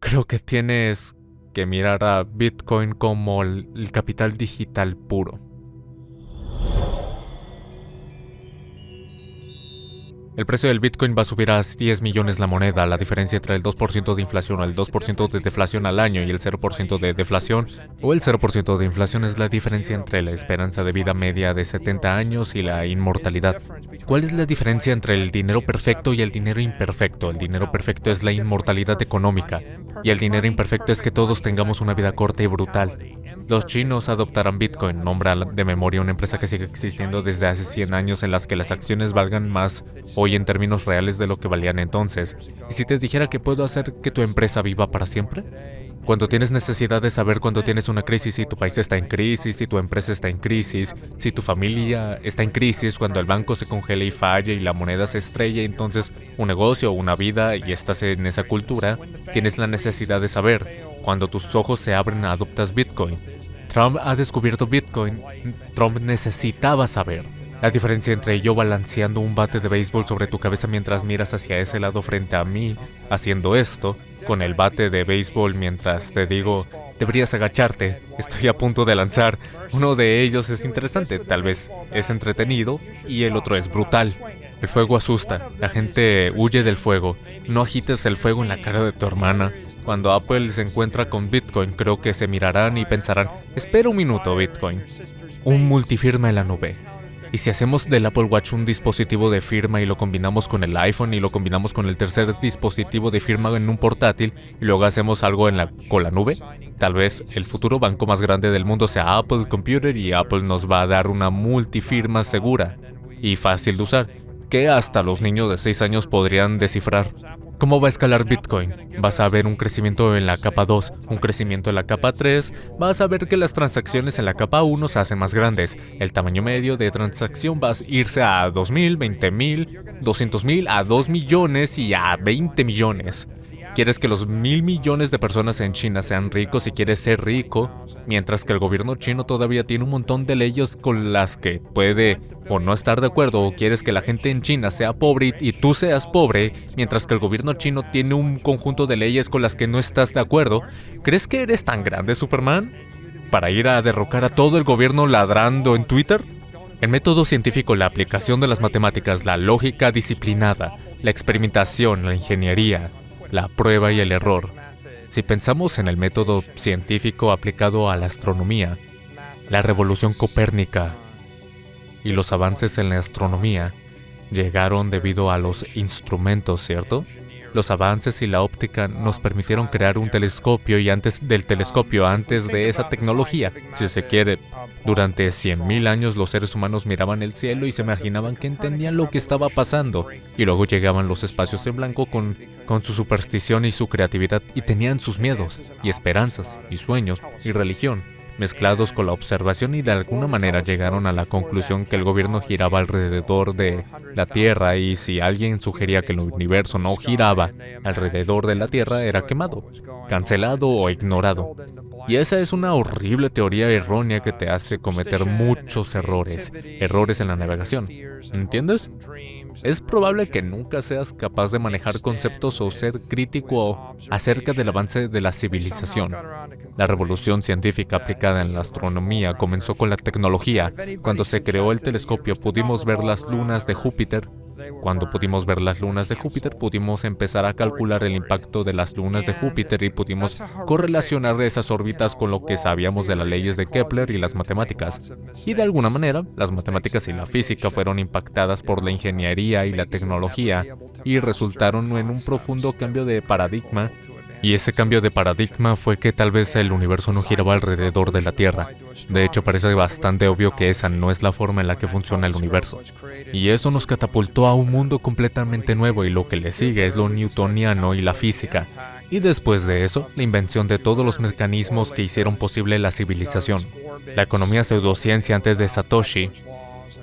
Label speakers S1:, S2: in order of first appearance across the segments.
S1: Creo que tienes que mirar a Bitcoin como el capital digital puro. El precio del Bitcoin va a subir a 10 millones la moneda. La diferencia entre el 2% de inflación o el 2% de deflación al año y el 0% de deflación o el 0% de inflación es la diferencia entre la esperanza de vida media de 70 años y la inmortalidad. ¿Cuál es la diferencia entre el dinero perfecto y el dinero imperfecto? El dinero perfecto es la inmortalidad económica y el dinero imperfecto es que todos tengamos una vida corta y brutal. Los chinos adoptarán Bitcoin, nombra de memoria una empresa que sigue existiendo desde hace 100 años en las que las acciones valgan más hoy en términos reales de lo que valían entonces. ¿Y si te dijera que puedo hacer que tu empresa viva para siempre? Cuando tienes necesidad de saber cuando tienes una crisis, si tu país está en crisis, si tu empresa está en crisis, si tu familia está en crisis, cuando el banco se congela y falla y la moneda se estrella, entonces un negocio o una vida y estás en esa cultura, tienes la necesidad de saber. Cuando tus ojos se abren, adoptas Bitcoin. Trump ha descubierto Bitcoin. Trump necesitaba saber. La diferencia entre yo balanceando un bate de béisbol sobre tu cabeza mientras miras hacia ese lado frente a mí, haciendo esto, con el bate de béisbol mientras te digo, deberías agacharte, estoy a punto de lanzar. Uno de ellos es interesante, tal vez es entretenido, y el otro es brutal. El fuego asusta, la gente huye del fuego. No agites el fuego en la cara de tu hermana. Cuando Apple se encuentra con Bitcoin, creo que se mirarán y pensarán, espera un minuto, Bitcoin. Un multifirma en la nube. ¿Y si hacemos del Apple Watch un dispositivo de firma y lo combinamos con el iPhone y lo combinamos con el tercer dispositivo de firma en un portátil y luego hacemos algo con la nube? Tal vez el futuro banco más grande del mundo sea Apple Computer y Apple nos va a dar una multifirma segura y fácil de usar, que hasta los niños de 6 años podrían descifrar. ¿Cómo va a escalar Bitcoin? Vas a ver un crecimiento en la capa 2, un crecimiento en la capa 3, vas a ver que las transacciones en la capa 1 se hacen más grandes. El tamaño medio de transacción va a irse a 2.000, 20.000, 200.000, a 2 millones y a 20 millones. ¿Quieres que los 1.000 millones de personas en China sean ricos y quieres ser rico? Mientras que el gobierno chino todavía tiene un montón de leyes con las que puede o no estar de acuerdo, o quieres que la gente en China sea pobre y tú seas pobre, mientras que el gobierno chino tiene un conjunto de leyes con las que no estás de acuerdo. ¿Crees que eres tan grande, Superman, para ir a derrocar a todo el gobierno ladrando en Twitter? El método científico, la aplicación de las matemáticas, la lógica disciplinada, la experimentación, la ingeniería, la prueba y el error. Si pensamos en el método científico aplicado a la astronomía, la revolución copérnica y los avances en la astronomía llegaron debido a los instrumentos, ¿cierto? Los avances y la óptica nos permitieron crear un telescopio y antes del telescopio, antes de esa tecnología, si se quiere, durante 100.000 años los seres humanos miraban el cielo y se imaginaban que entendían lo que estaba pasando. Y luego llegaban los espacios en blanco con su superstición y su creatividad y tenían sus miedos y esperanzas y sueños y religión, mezclados con la observación y de alguna manera llegaron a la conclusión que el gobierno giraba alrededor de la Tierra y si alguien sugería que el universo no giraba alrededor de la Tierra era quemado, cancelado o ignorado. Y esa es una horrible teoría errónea que te hace cometer muchos errores en la navegación. ¿Entiendes? Es probable que nunca seas capaz de manejar conceptos o ser crítico acerca del avance de la civilización. La revolución científica aplicada en la astronomía comenzó con la tecnología. Cuando se creó el telescopio pudimos ver las lunas de Júpiter. Cuando pudimos ver las lunas de Júpiter, pudimos empezar a calcular el impacto de las lunas de Júpiter y pudimos correlacionar esas órbitas con lo que sabíamos de las leyes de Kepler y las matemáticas. Y de alguna manera, las matemáticas y la física fueron impactadas por la ingeniería y la tecnología y resultaron en un profundo cambio de paradigma. Y ese cambio de paradigma fue que tal vez el universo no giraba alrededor de la Tierra. De hecho, parece bastante obvio que esa no es la forma en la que funciona el universo. Y eso nos catapultó a un mundo completamente nuevo y lo que le sigue es lo newtoniano y la física. Y después de eso, la invención de todos los mecanismos que hicieron posible la civilización. La economía pseudociencia antes de Satoshi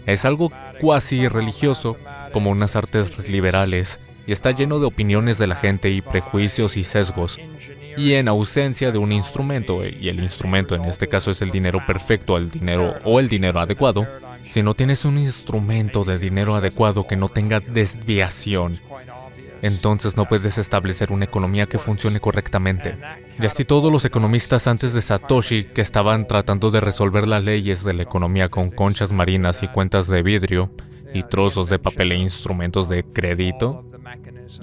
S1: es algo cuasi religioso, como unas artes liberales, y está lleno de opiniones de la gente y prejuicios y sesgos. Y en ausencia de un instrumento, y el instrumento en este caso es el dinero perfecto, el dinero adecuado, si no tienes un instrumento de dinero adecuado que no tenga desviación, entonces no puedes establecer una economía que funcione correctamente. Y así todos los economistas antes de Satoshi que estaban tratando de resolver las leyes de la economía con conchas marinas y cuentas de vidrio y trozos de papel e instrumentos de crédito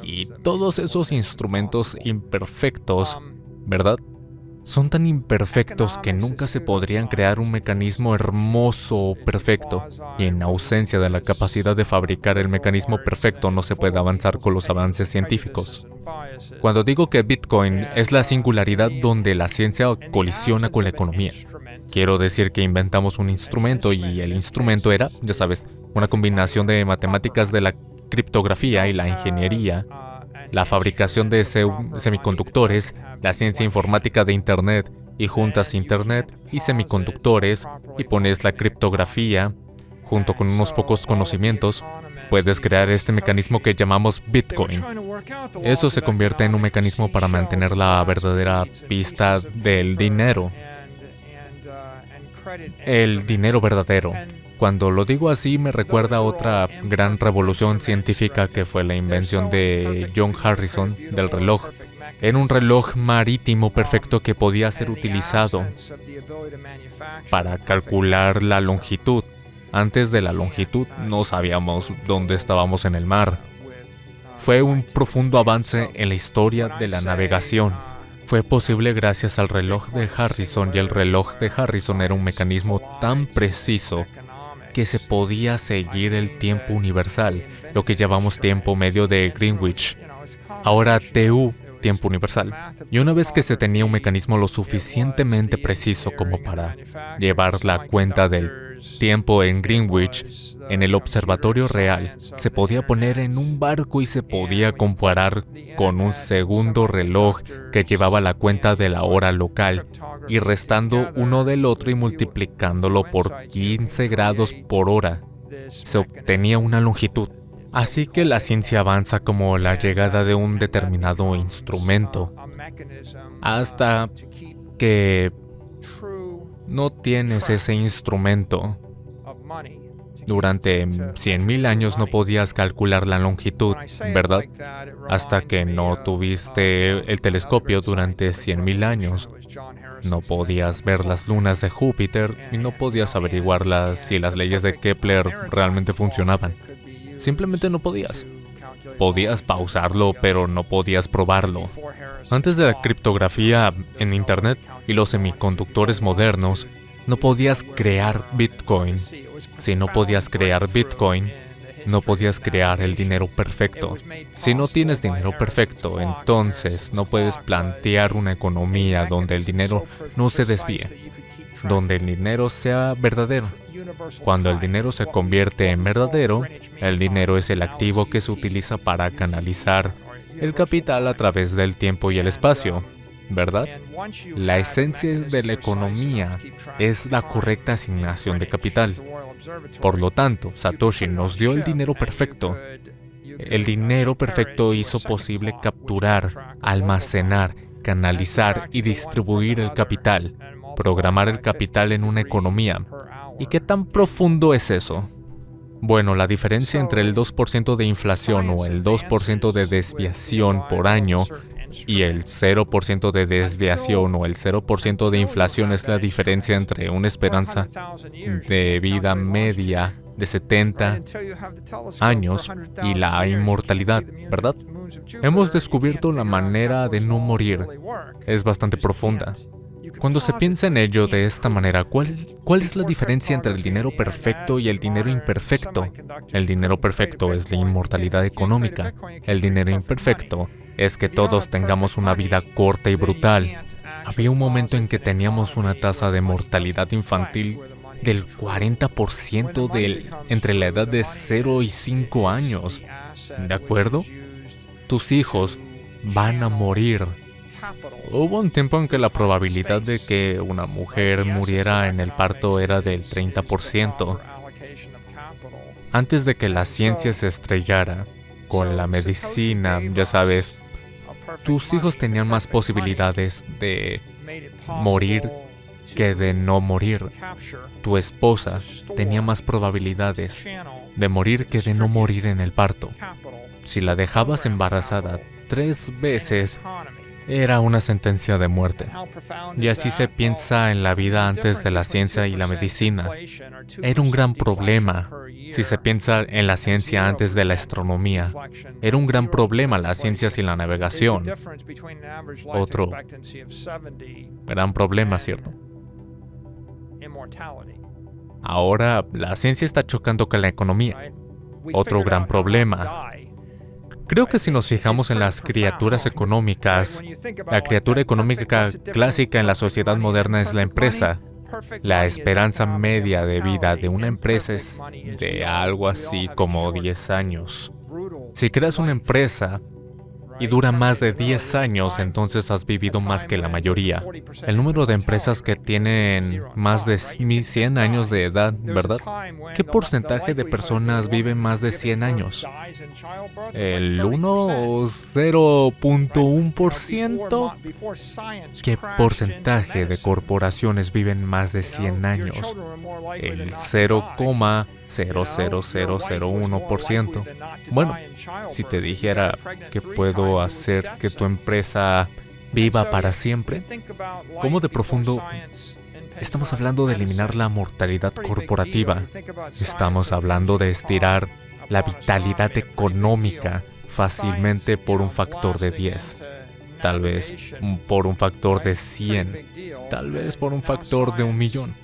S1: y todos esos instrumentos imperfectos, ¿verdad? Son tan imperfectos que nunca se podrían crear un mecanismo hermoso o perfecto, y en ausencia de la capacidad de fabricar el mecanismo perfecto no se puede avanzar con los avances científicos. Cuando digo que Bitcoin es la singularidad donde la ciencia colisiona con la economía, quiero decir que inventamos un instrumento y el instrumento era, ya sabes, una combinación de matemáticas de la criptografía y la ingeniería, la fabricación de semiconductores, la ciencia informática de Internet, y juntas Internet y semiconductores, y pones la criptografía, junto con unos pocos conocimientos, puedes crear este mecanismo que llamamos Bitcoin. Eso se convierte en un mecanismo para mantener la verdadera pista del dinero. El dinero verdadero. Cuando lo digo así me recuerda a otra gran revolución científica que fue la invención de John Harrison del reloj. Era un reloj marítimo perfecto que podía ser utilizado para calcular la longitud. Antes de la longitud no sabíamos dónde estábamos en el mar. Fue un profundo avance en la historia de la navegación. Fue posible gracias al reloj de Harrison, y el reloj de Harrison era un mecanismo tan preciso que se podía seguir el tiempo universal, lo que llamamos tiempo medio de Greenwich, ahora TU, tiempo universal. Y una vez que se tenía un mecanismo lo suficientemente preciso como para llevar la cuenta del tiempo en Greenwich, en el observatorio real, se podía poner en un barco y se podía comparar con un segundo reloj que llevaba la cuenta de la hora local, y restando uno del otro y multiplicándolo por 15 grados por hora, se obtenía una longitud. Así que la ciencia avanza como la llegada de un determinado instrumento, hasta que no tienes ese instrumento. Durante 100,000 años no podías calcular la longitud, ¿verdad? Hasta que no tuviste el telescopio durante 100,000 años. No podías ver las lunas de Júpiter y no podías averiguar si las leyes de Kepler realmente funcionaban. Simplemente no podías. Podías pausarlo, pero no podías probarlo. Antes de la criptografía en Internet y los semiconductores modernos, no podías crear Bitcoin. Si no podías crear Bitcoin, no podías crear el dinero perfecto. Si no tienes dinero perfecto, entonces no puedes plantear una economía donde el dinero no se desvíe, donde el dinero sea verdadero. Cuando el dinero se convierte en verdadero, el dinero es el activo que se utiliza para canalizar el capital a través del tiempo y el espacio, ¿verdad? La esencia de la economía es la correcta asignación de capital. Por lo tanto, Satoshi nos dio el dinero perfecto. El dinero perfecto hizo posible capturar, almacenar, canalizar y distribuir el capital, programar el capital en una economía. ¿Y qué tan profundo es eso? Bueno, la diferencia entre el 2% de inflación o el 2% de desviación por año y el 0% de desviación o el 0% de inflación es la diferencia entre una esperanza de vida media de 70 años y la inmortalidad, ¿verdad? Hemos descubierto la manera de no morir. Es bastante profunda. Cuando se piensa en ello de esta manera, ¿cuál es la diferencia entre el dinero perfecto y el dinero imperfecto? El dinero perfecto es la inmortalidad económica. El dinero imperfecto es que todos tengamos una vida corta y brutal. Había un momento en que teníamos una tasa de mortalidad infantil del 40% entre la edad de 0 y 5 años. ¿De acuerdo? Tus hijos van a morir. Hubo un tiempo en que la probabilidad de que una mujer muriera en el parto era del 30%. Antes de que la ciencia se estrellara con la medicina, ya sabes, tus hijos tenían más posibilidades de morir que de no morir. Tu esposa tenía más probabilidades de morir que de no morir en el parto. Si la dejabas embarazada 3 veces, era una sentencia de muerte. Y así se piensa en la vida antes de la ciencia y la medicina. Era un gran problema. Si se piensa en la ciencia antes de la astronomía, era un gran problema la ciencia sin la navegación. Otro gran problema, ¿cierto? Ahora la ciencia está chocando con la economía. Otro gran problema. Creo que si nos fijamos en las criaturas económicas, la criatura económica clásica en la sociedad moderna es la empresa. La esperanza media de vida de una empresa es de algo así como 10 años. Si creas una empresa y dura más de 10 años, entonces has vivido más que la mayoría. El número de empresas que tienen más de 100 años de edad, ¿verdad? ¿Qué porcentaje de personas viven más de 100 años? ¿El 1 o 0.1%? ¿Qué porcentaje de corporaciones viven más de 100 años? El 0,00001%. Bueno, si te dijera que puedo hacer que tu empresa viva para siempre, ¿cómo de profundo? Estamos hablando de eliminar la mortalidad corporativa. Estamos hablando de estirar la vitalidad económica fácilmente por un factor de 10. Tal vez por un factor de 100. Tal vez por un factor de 1.000.000.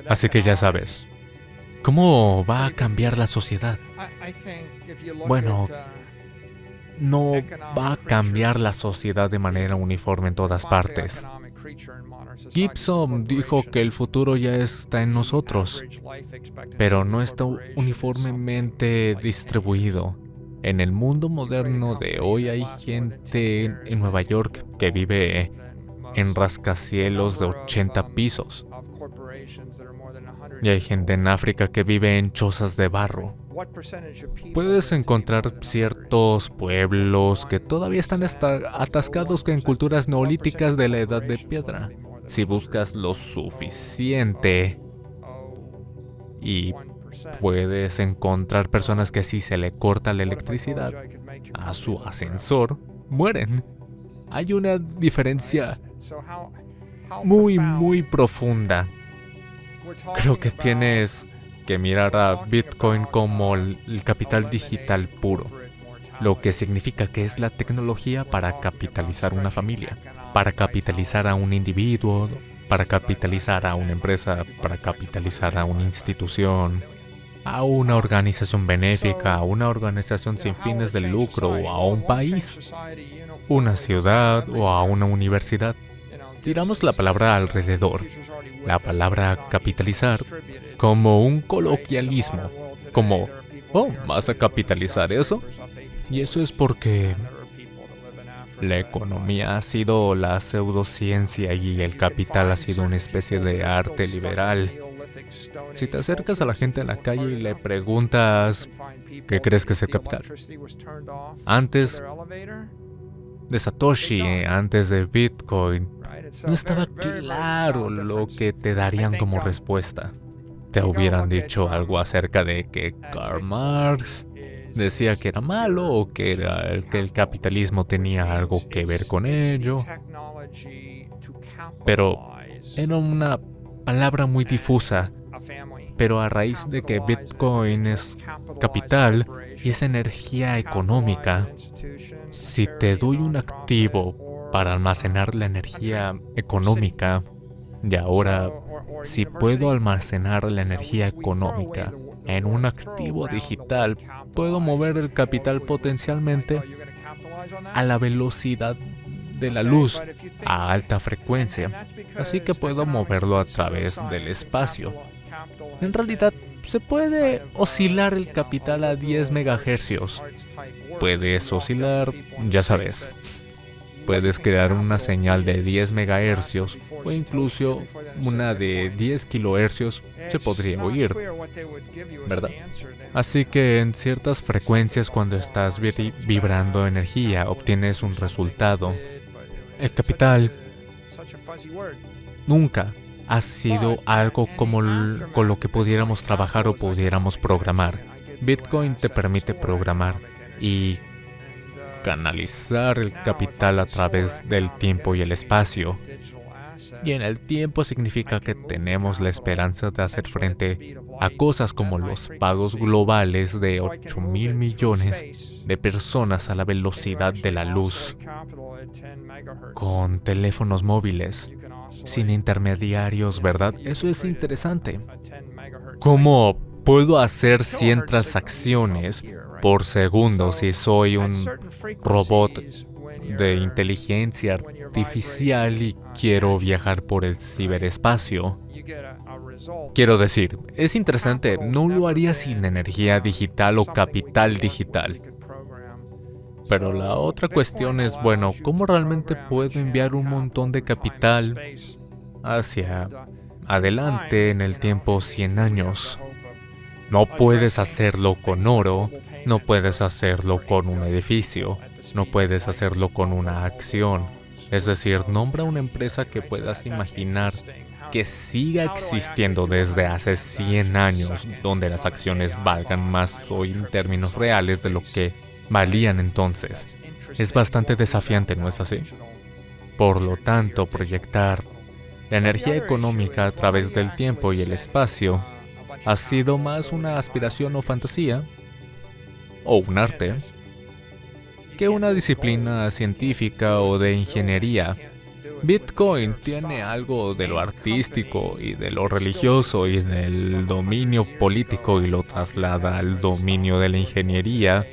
S1: Así que ya sabes, ¿cómo va a cambiar la sociedad? Bueno, no va a cambiar la sociedad de manera uniforme en todas partes. Gibson dijo que el futuro ya está en nosotros, pero no está uniformemente distribuido. En el mundo moderno de hoy hay gente en Nueva York que vive en rascacielos de 80 pisos. Y hay gente en África que vive en chozas de barro. Puedes encontrar ciertos pueblos que todavía están atascados en culturas neolíticas de la Edad de Piedra. Si buscas lo suficiente, y puedes encontrar personas que si se le corta la electricidad a su ascensor, mueren. Hay una diferencia muy profunda. Creo que tienes que mirar a Bitcoin como el capital digital puro, lo que significa que es la tecnología para capitalizar una familia, para capitalizar a un individuo, para capitalizar a una empresa, para capitalizar a una institución, a una organización benéfica, a una organización sin fines de lucro, o a un país, una ciudad o a una universidad. Tiramos la palabra alrededor, la palabra capitalizar, como un coloquialismo, como, oh, ¿vas a capitalizar eso? Y eso es porque la economía ha sido la pseudociencia y el capital ha sido una especie de arte liberal. Si te acercas a la gente en la calle y le preguntas, ¿qué crees que es el capital? Antes de Satoshi, antes de Bitcoin, no estaba claro lo que te darían como respuesta. Te hubieran dicho algo acerca de que Karl Marx decía que era malo o que el capitalismo tenía algo que ver con ello. Pero era una palabra muy difusa. Pero a raíz de que Bitcoin es capital y es energía económica, si te doy un activo para almacenar la energía económica, y ahora si puedo almacenar la energía económica en un activo digital, puedo mover el capital potencialmente a la velocidad de la luz, a alta frecuencia, así que puedo moverlo a través del espacio. En realidad, se puede oscilar el capital a 10 MHz. Puedes oscilar, ya sabes. Puedes crear una señal de 10 MHz o incluso una de 10 kHz se podría oír, ¿verdad? Así que en ciertas frecuencias cuando estás vibrando energía obtienes un resultado. El capital nunca ha sido algo como con lo que pudiéramos trabajar o pudiéramos programar. Bitcoin te permite programar. y canalizar el capital a través del tiempo y el espacio. Y en el tiempo significa que tenemos la esperanza de hacer frente a cosas como los pagos globales de 8.000 millones de personas a la velocidad de la luz, con teléfonos móviles, sin intermediarios, ¿verdad? Eso es interesante. ¿Cómo puedo hacer 100 transacciones por segundo si soy un robot de inteligencia artificial y quiero viajar por el ciberespacio? Quiero decir, es interesante, no lo haría sin energía digital o capital digital. Pero la otra cuestión es, bueno, ¿cómo realmente puedo enviar un montón de capital hacia adelante en el tiempo 100 años? No puedes hacerlo con oro, no puedes hacerlo con un edificio, no puedes hacerlo con una acción. Es decir, nombra una empresa que puedas imaginar que siga existiendo desde hace 100 años, donde las acciones valgan más hoy en términos reales de lo que valían entonces. Es bastante desafiante, ¿no es así? Por lo tanto, proyectar la energía económica a través del tiempo y el espacio ha sido más una aspiración o fantasía, o un arte, que una disciplina científica o de ingeniería. Bitcoin tiene algo de lo artístico y de lo religioso y del dominio político y lo traslada al dominio de la ingeniería,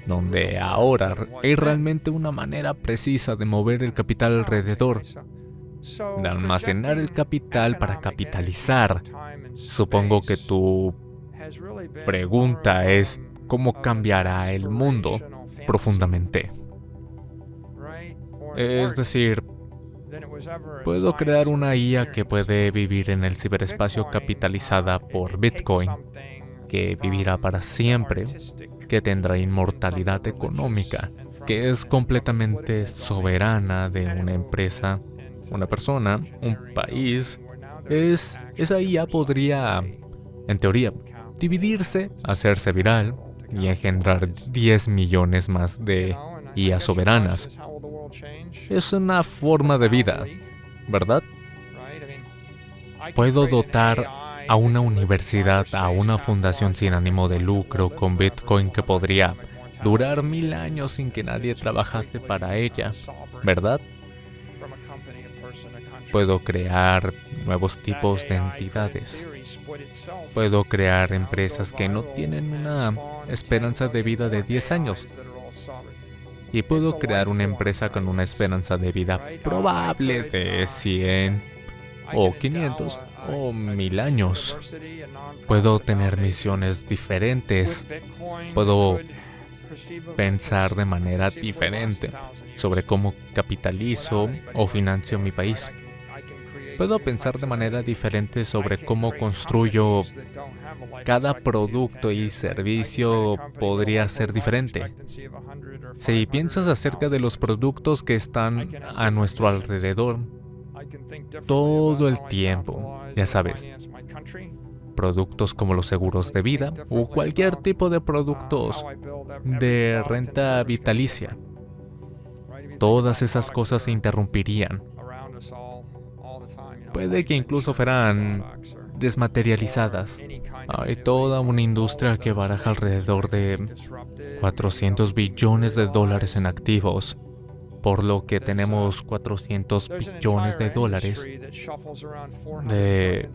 S1: donde ahora hay realmente una manera precisa de mover el capital alrededor, de almacenar el capital para capitalizar. Supongo que tu pregunta es ¿cómo cambiará el mundo profundamente? Es decir, puedo crear una IA que puede vivir en el ciberespacio capitalizada por Bitcoin, que vivirá para siempre, que tendrá inmortalidad económica, que es completamente soberana de una empresa, una persona, un país. Esa IA podría, en teoría, dividirse, hacerse viral y engendrar 10 millones más de IA soberanas. Es una forma de vida, ¿verdad? Puedo dotar a una universidad, a una fundación sin ánimo de lucro con Bitcoin que podría durar 1000 años sin que nadie trabajase para ella, ¿verdad? Puedo crear nuevos tipos de entidades. Puedo crear empresas que no tienen una esperanza de vida de 10 años. Y puedo crear una empresa con una esperanza de vida probable de 100 o 500 o 1000 años. Puedo tener misiones diferentes. Puedo pensar de manera diferente sobre cómo capitalizo o financio mi país. Puedo pensar de manera diferente sobre cómo construyo cada producto y servicio. Podría ser diferente. Si piensas acerca de los productos que están a nuestro alrededor todo el tiempo, ya sabes, productos como los seguros de vida o cualquier tipo de productos de renta vitalicia, todas esas cosas se interrumpirían. Puede que incluso fueran desmaterializadas. Hay toda una industria que baraja alrededor de 400 billones de dólares en activos, por lo que tenemos 400 billones de dólares de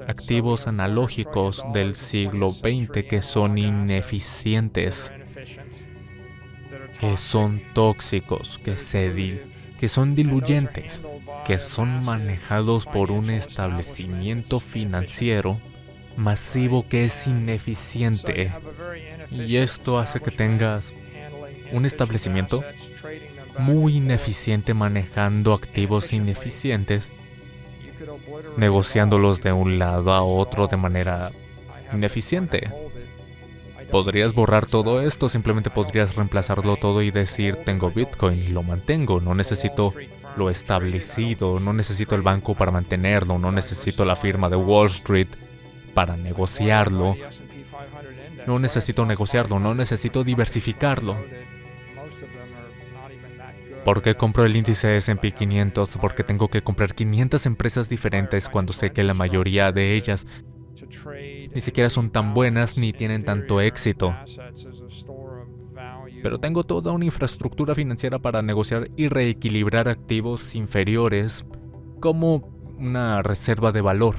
S1: activos analógicos del siglo XX que son ineficientes, que son tóxicos, que son diluyentes, que son manejados por un establecimiento financiero masivo que es ineficiente. Y esto hace que tengas un establecimiento muy ineficiente manejando activos ineficientes, negociándolos de un lado a otro de manera ineficiente. Podrías borrar todo esto, simplemente podrías reemplazarlo todo y decir, tengo Bitcoin y lo mantengo, no necesito lo establecido, no necesito el banco para mantenerlo, no necesito la firma de Wall Street para negociarlo. No necesito negociarlo, no necesito diversificarlo. ¿Por qué compro el índice S&P 500? Porque tengo que comprar 500 empresas diferentes cuando sé que la mayoría de ellas ni siquiera son tan buenas ni tienen tanto éxito. Pero tengo toda una infraestructura financiera para negociar y reequilibrar activos inferiores como una reserva de valor.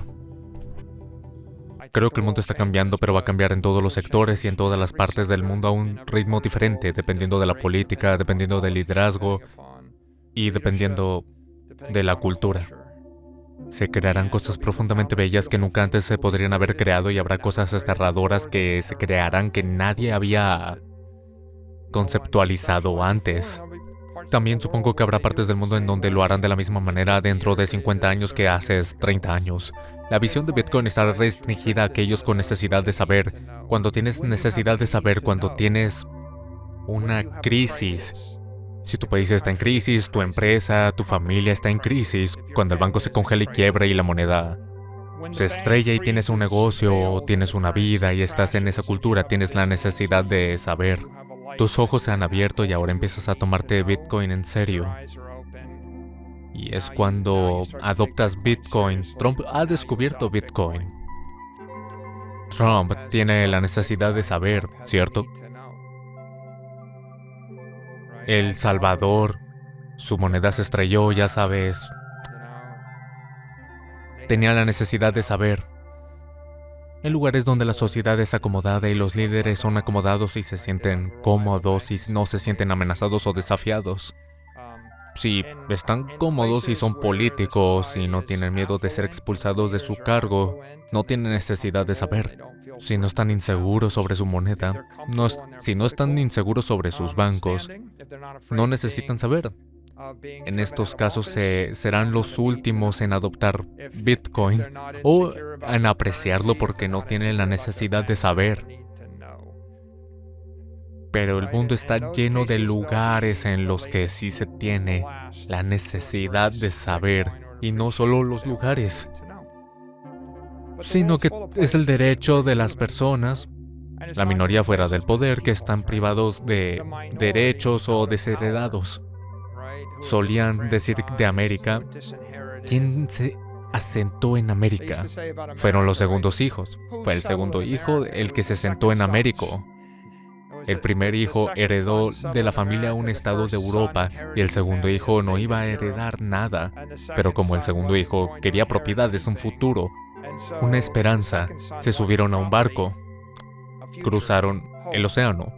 S1: Creo que el mundo está cambiando, pero va a cambiar en todos los sectores y en todas las partes del mundo a un ritmo diferente, dependiendo de la política, dependiendo del liderazgo y dependiendo de la cultura. Se crearán cosas profundamente bellas que nunca antes se podrían haber creado y habrá cosas aterradoras que se crearán que nadie había conceptualizado antes. También supongo que habrá partes del mundo en donde lo harán de la misma manera dentro de 50 años que hace 30 años. La visión de Bitcoin está restringida a aquellos con necesidad de saber. Cuando tienes necesidad de saber, cuando tienes una crisis. Si tu país está en crisis, tu empresa, tu familia está en crisis, cuando el banco se congela y quiebra y la moneda se estrella y tienes un negocio o tienes una vida y estás en esa cultura, tienes la necesidad de saber. Tus ojos se han abierto y ahora empiezas a tomarte Bitcoin en serio. Y es cuando adoptas Bitcoin. Trump ha descubierto Bitcoin. Trump tiene la necesidad de saber, ¿cierto? El Salvador, su moneda se estrelló, ya sabes. Tenía la necesidad de saber. En lugares donde la sociedad es acomodada y los líderes son acomodados y se sienten cómodos y no se sienten amenazados o desafiados. Si están cómodos y son políticos y no tienen miedo de ser expulsados de su cargo, no tienen necesidad de saber. Si no están inseguros sobre su moneda, si no están inseguros sobre sus bancos, no necesitan saber. En estos casos serán los últimos en adoptar Bitcoin o en apreciarlo porque no tienen la necesidad de saber. Pero el mundo está lleno de lugares en los que sí se tiene la necesidad de saber, y no solo los lugares, sino que es el derecho de las personas, la minoría fuera del poder, que están privados de derechos o desheredados. Solían decir de América, ¿quién se asentó en América? Fueron los segundos hijos. Fue el segundo hijo el que se sentó en América. El primer hijo heredó de la familia un estado de Europa y el segundo hijo no iba a heredar nada. Pero como el segundo hijo quería propiedades, un futuro, una esperanza, se subieron a un barco, cruzaron el océano.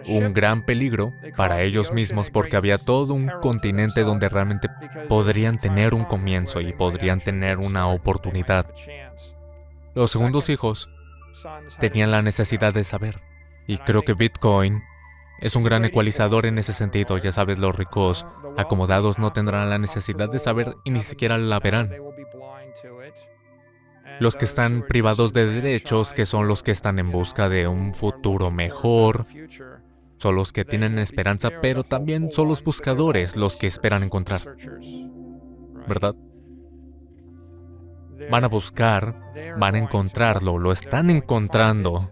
S1: Un gran peligro para ellos mismos porque había todo un continente donde realmente podrían tener un comienzo y podrían tener una oportunidad. Los segundos hijos tenían la necesidad de saber. Y creo que Bitcoin es un gran ecualizador en ese sentido. Ya sabes, los ricos acomodados no tendrán la necesidad de saber y ni siquiera la verán. Los que están privados de derechos, que son los que están en busca de un futuro mejor, son los que tienen esperanza, pero también son los buscadores los que esperan encontrar. ¿Verdad? Van a buscar, van a encontrarlo, lo están encontrando.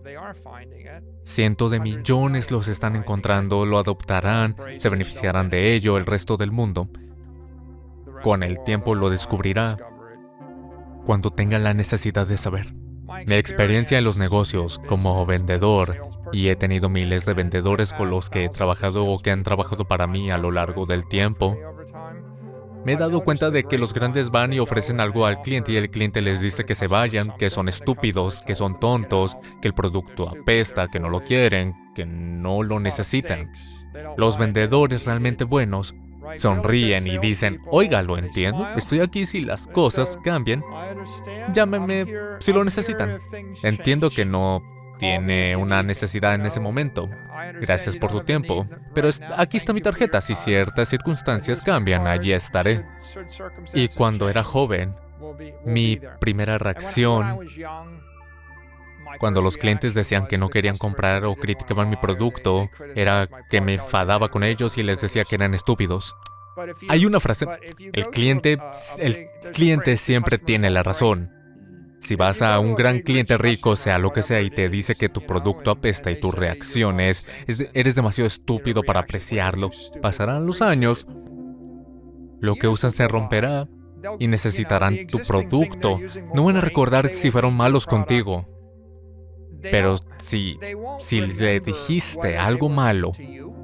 S1: Cientos de millones los están encontrando, lo adoptarán, se beneficiarán de ello el resto del mundo. Con el tiempo lo descubrirá cuando tengan la necesidad de saber. Mi experiencia en los negocios como vendedor, y he tenido miles de vendedores con los que he trabajado o que han trabajado para mí a lo largo del tiempo, me he dado cuenta de que los grandes van y ofrecen algo al cliente y el cliente les dice que se vayan, que son estúpidos, que son tontos, que el producto apesta, que no lo quieren, que no lo necesitan. Los vendedores realmente buenos sonríen y dicen, oiga, lo entiendo, estoy aquí si las cosas cambian, llámenme si lo necesitan. Entiendo que no tiene una necesidad en ese momento. Gracias por su tiempo. Pero aquí está mi tarjeta. Si ciertas circunstancias cambian, allí estaré. Y cuando era joven, mi primera reacción, cuando los clientes decían que no querían comprar o criticaban mi producto, era que me enfadaba con ellos y les decía que eran estúpidos. Hay una frase, el cliente siempre tiene la razón. Si vas a un gran cliente rico, sea lo que sea, y te dice que tu producto apesta y tu reacción eres demasiado estúpido para apreciarlo, pasarán los años, lo que usan se romperá y necesitarán tu producto. No van a recordar si fueron malos contigo. Pero si le dijiste algo malo,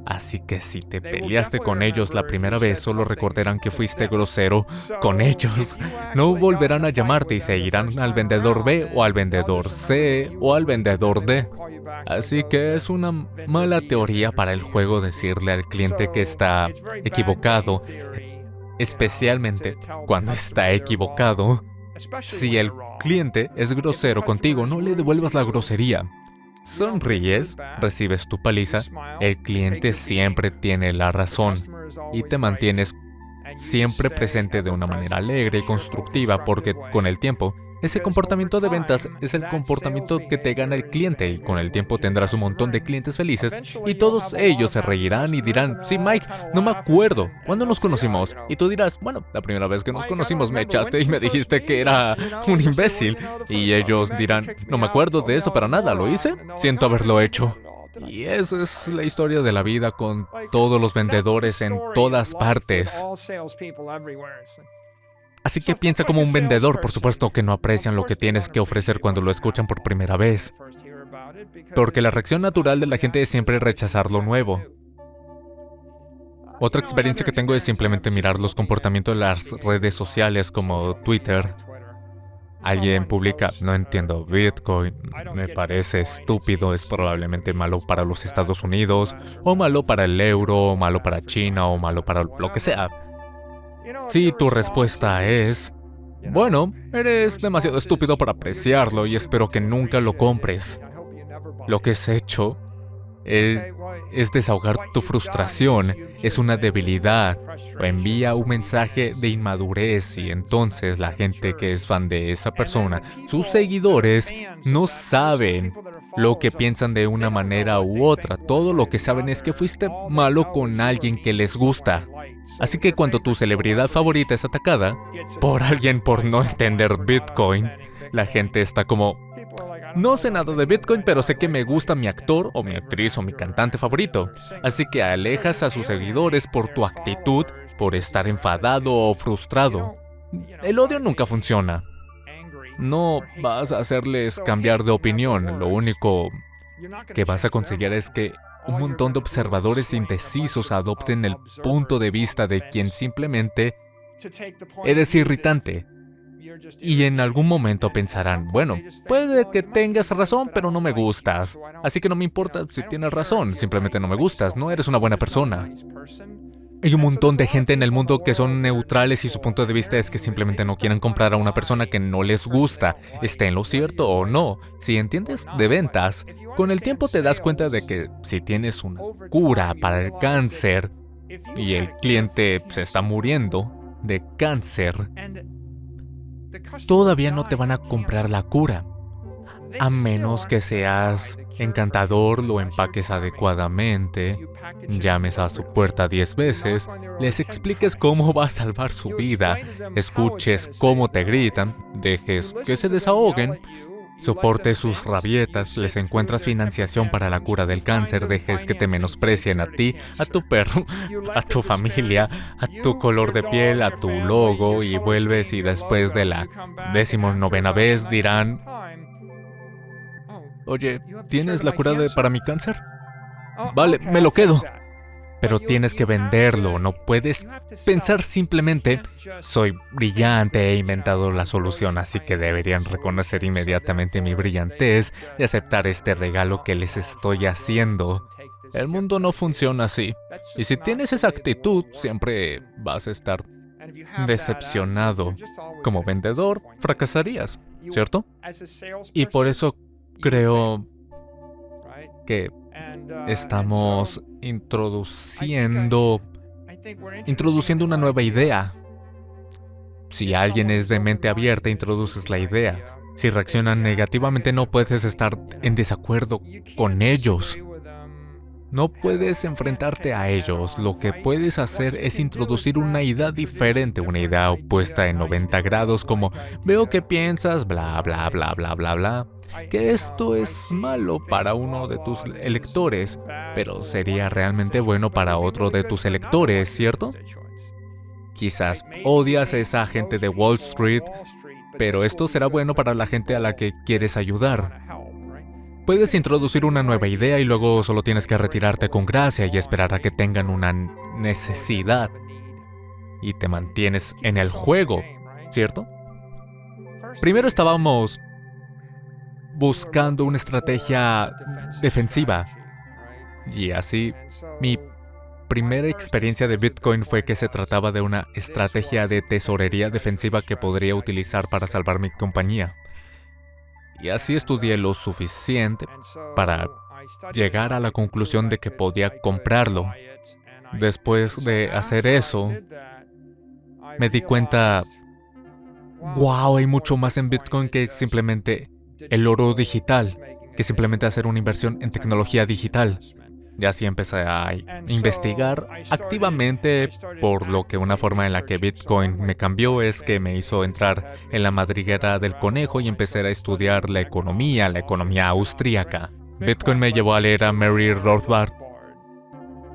S1: así que si te peleaste con ellos la primera vez, solo recordarán que fuiste grosero con ellos. No volverán a llamarte y se irán al vendedor B o al vendedor C o al vendedor D. Así que es una mala teoría para el juego decirle al cliente que está equivocado, especialmente cuando está equivocado. Si el cliente es grosero contigo, no le devuelvas la grosería. Sonríes, recibes tu paliza, el cliente siempre tiene la razón y te mantienes siempre presente de una manera alegre y constructiva porque con el tiempo, ese comportamiento de ventas es el comportamiento que te gana el cliente y con el tiempo tendrás un montón de clientes felices y todos ellos se reirán y dirán, sí, Mike, no me acuerdo, ¿cuándo nos conocimos? Y tú dirás, bueno, la primera vez que nos conocimos me echaste y me dijiste que era un imbécil. Y ellos dirán, no me acuerdo de eso para nada, ¿lo hice? Siento haberlo hecho. Y esa es la historia de la vida con todos los vendedores en todas partes. Así que piensa como un vendedor, por supuesto que no aprecian lo que tienes que ofrecer cuando lo escuchan por primera vez. Porque la reacción natural de la gente es siempre rechazar lo nuevo. Otra experiencia que tengo es simplemente mirar los comportamientos de las redes sociales como Twitter. Alguien publica, no entiendo Bitcoin, me parece estúpido, es probablemente malo para los Estados Unidos, o malo para el euro, o malo para China, o malo para lo que sea. Si tu respuesta es, bueno, eres demasiado estúpido para apreciarlo y espero que nunca lo compres. Lo que has hecho es desahogar tu frustración, es una debilidad, o envía un mensaje de inmadurez y entonces la gente que es fan de esa persona, sus seguidores, no saben lo que piensan de una manera u otra. Todo lo que saben es que fuiste malo con alguien que les gusta. Así que cuando tu celebridad favorita es atacada por alguien por no entender Bitcoin, la gente está como, no sé nada de Bitcoin, pero sé que me gusta mi actor o mi actriz o mi cantante favorito. Así que alejas a sus seguidores por tu actitud, por estar enfadado o frustrado. El odio nunca funciona. No vas a hacerles cambiar de opinión. Lo único que vas a conseguir es que un montón de observadores indecisos adopten el punto de vista de quien simplemente eres irritante. Y en algún momento pensarán, bueno, puede que tengas razón, pero no me gustas. Así que no me importa si tienes razón, simplemente no me gustas, no eres una buena persona. Hay un montón de gente en el mundo que son neutrales y su punto de vista es que simplemente no quieren comprar a una persona que no les gusta, esté en lo cierto o no. Si entiendes de ventas, con el tiempo te das cuenta de que si tienes una cura para el cáncer y el cliente se está muriendo de cáncer, todavía no te van a comprar la cura. A menos que seas encantador, lo empaques adecuadamente, llames a su puerta 10 veces, les expliques cómo va a salvar su vida, escuches cómo te gritan, dejes que se desahoguen, soportes sus rabietas, les encuentras financiación para la cura del cáncer, dejes que te menosprecien a ti, a tu perro, a tu familia, a tu color de piel, a tu logo y vuelves y después de la 19ª vez dirán, oye, ¿tienes la cura para mi cáncer? Vale, me lo quedo. Pero tienes que venderlo, no puedes pensar simplemente, soy brillante, he inventado la solución, así que deberían reconocer inmediatamente mi brillantez y aceptar este regalo que les estoy haciendo. El mundo no funciona así. Y si tienes esa actitud, siempre vas a estar decepcionado. Como vendedor, fracasarías, ¿cierto? Y por eso creo que estamos introduciendo una nueva idea. Si alguien es de mente abierta, introduces la idea. Si reaccionan negativamente, no puedes estar en desacuerdo con ellos. No puedes enfrentarte a ellos. Lo que puedes hacer es introducir una idea diferente, una idea opuesta en 90 grados, como veo que piensas, bla, bla, bla, bla, bla, bla, que esto es malo para uno de tus electores, pero sería realmente bueno para otro de tus electores, ¿cierto? Quizás odias a esa gente de Wall Street, pero esto será bueno para la gente a la que quieres ayudar. Puedes introducir una nueva idea y luego solo tienes que retirarte con gracia y esperar a que tengan una necesidad. Y te mantienes en el juego, ¿cierto? Primero estábamos buscando una estrategia defensiva. Y así, mi primera experiencia de Bitcoin fue que se trataba de una estrategia de tesorería defensiva que podría utilizar para salvar mi compañía. Y así estudié lo suficiente para llegar a la conclusión de que podía comprarlo. Después de hacer eso, me di cuenta, wow, hay mucho más en Bitcoin que simplemente el oro digital, que simplemente hacer una inversión en tecnología digital. Y así empecé a investigar activamente, por lo que una forma en la que Bitcoin me cambió es que me hizo entrar en la madriguera del conejo y empecé a estudiar la economía austríaca. Bitcoin me llevó a leer a Mary Rothbard,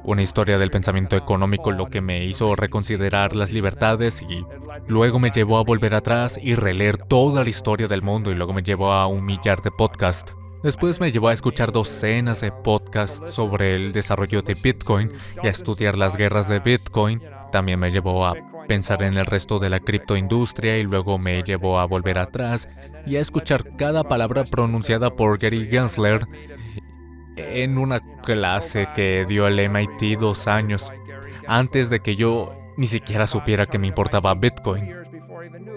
S1: una historia del pensamiento económico, lo que me hizo reconsiderar las libertades y luego me llevó a volver atrás y releer toda la historia del mundo y luego me llevó a 1 millar de podcasts. Después me llevó a escuchar docenas de podcasts sobre el desarrollo de Bitcoin y a estudiar las guerras de Bitcoin. También me llevó a pensar en el resto de la criptoindustria y luego me llevó a volver atrás y a escuchar cada palabra pronunciada por Gary Gensler en una clase que dio el MIT 2 años antes de que yo ni siquiera supiera que me importaba Bitcoin.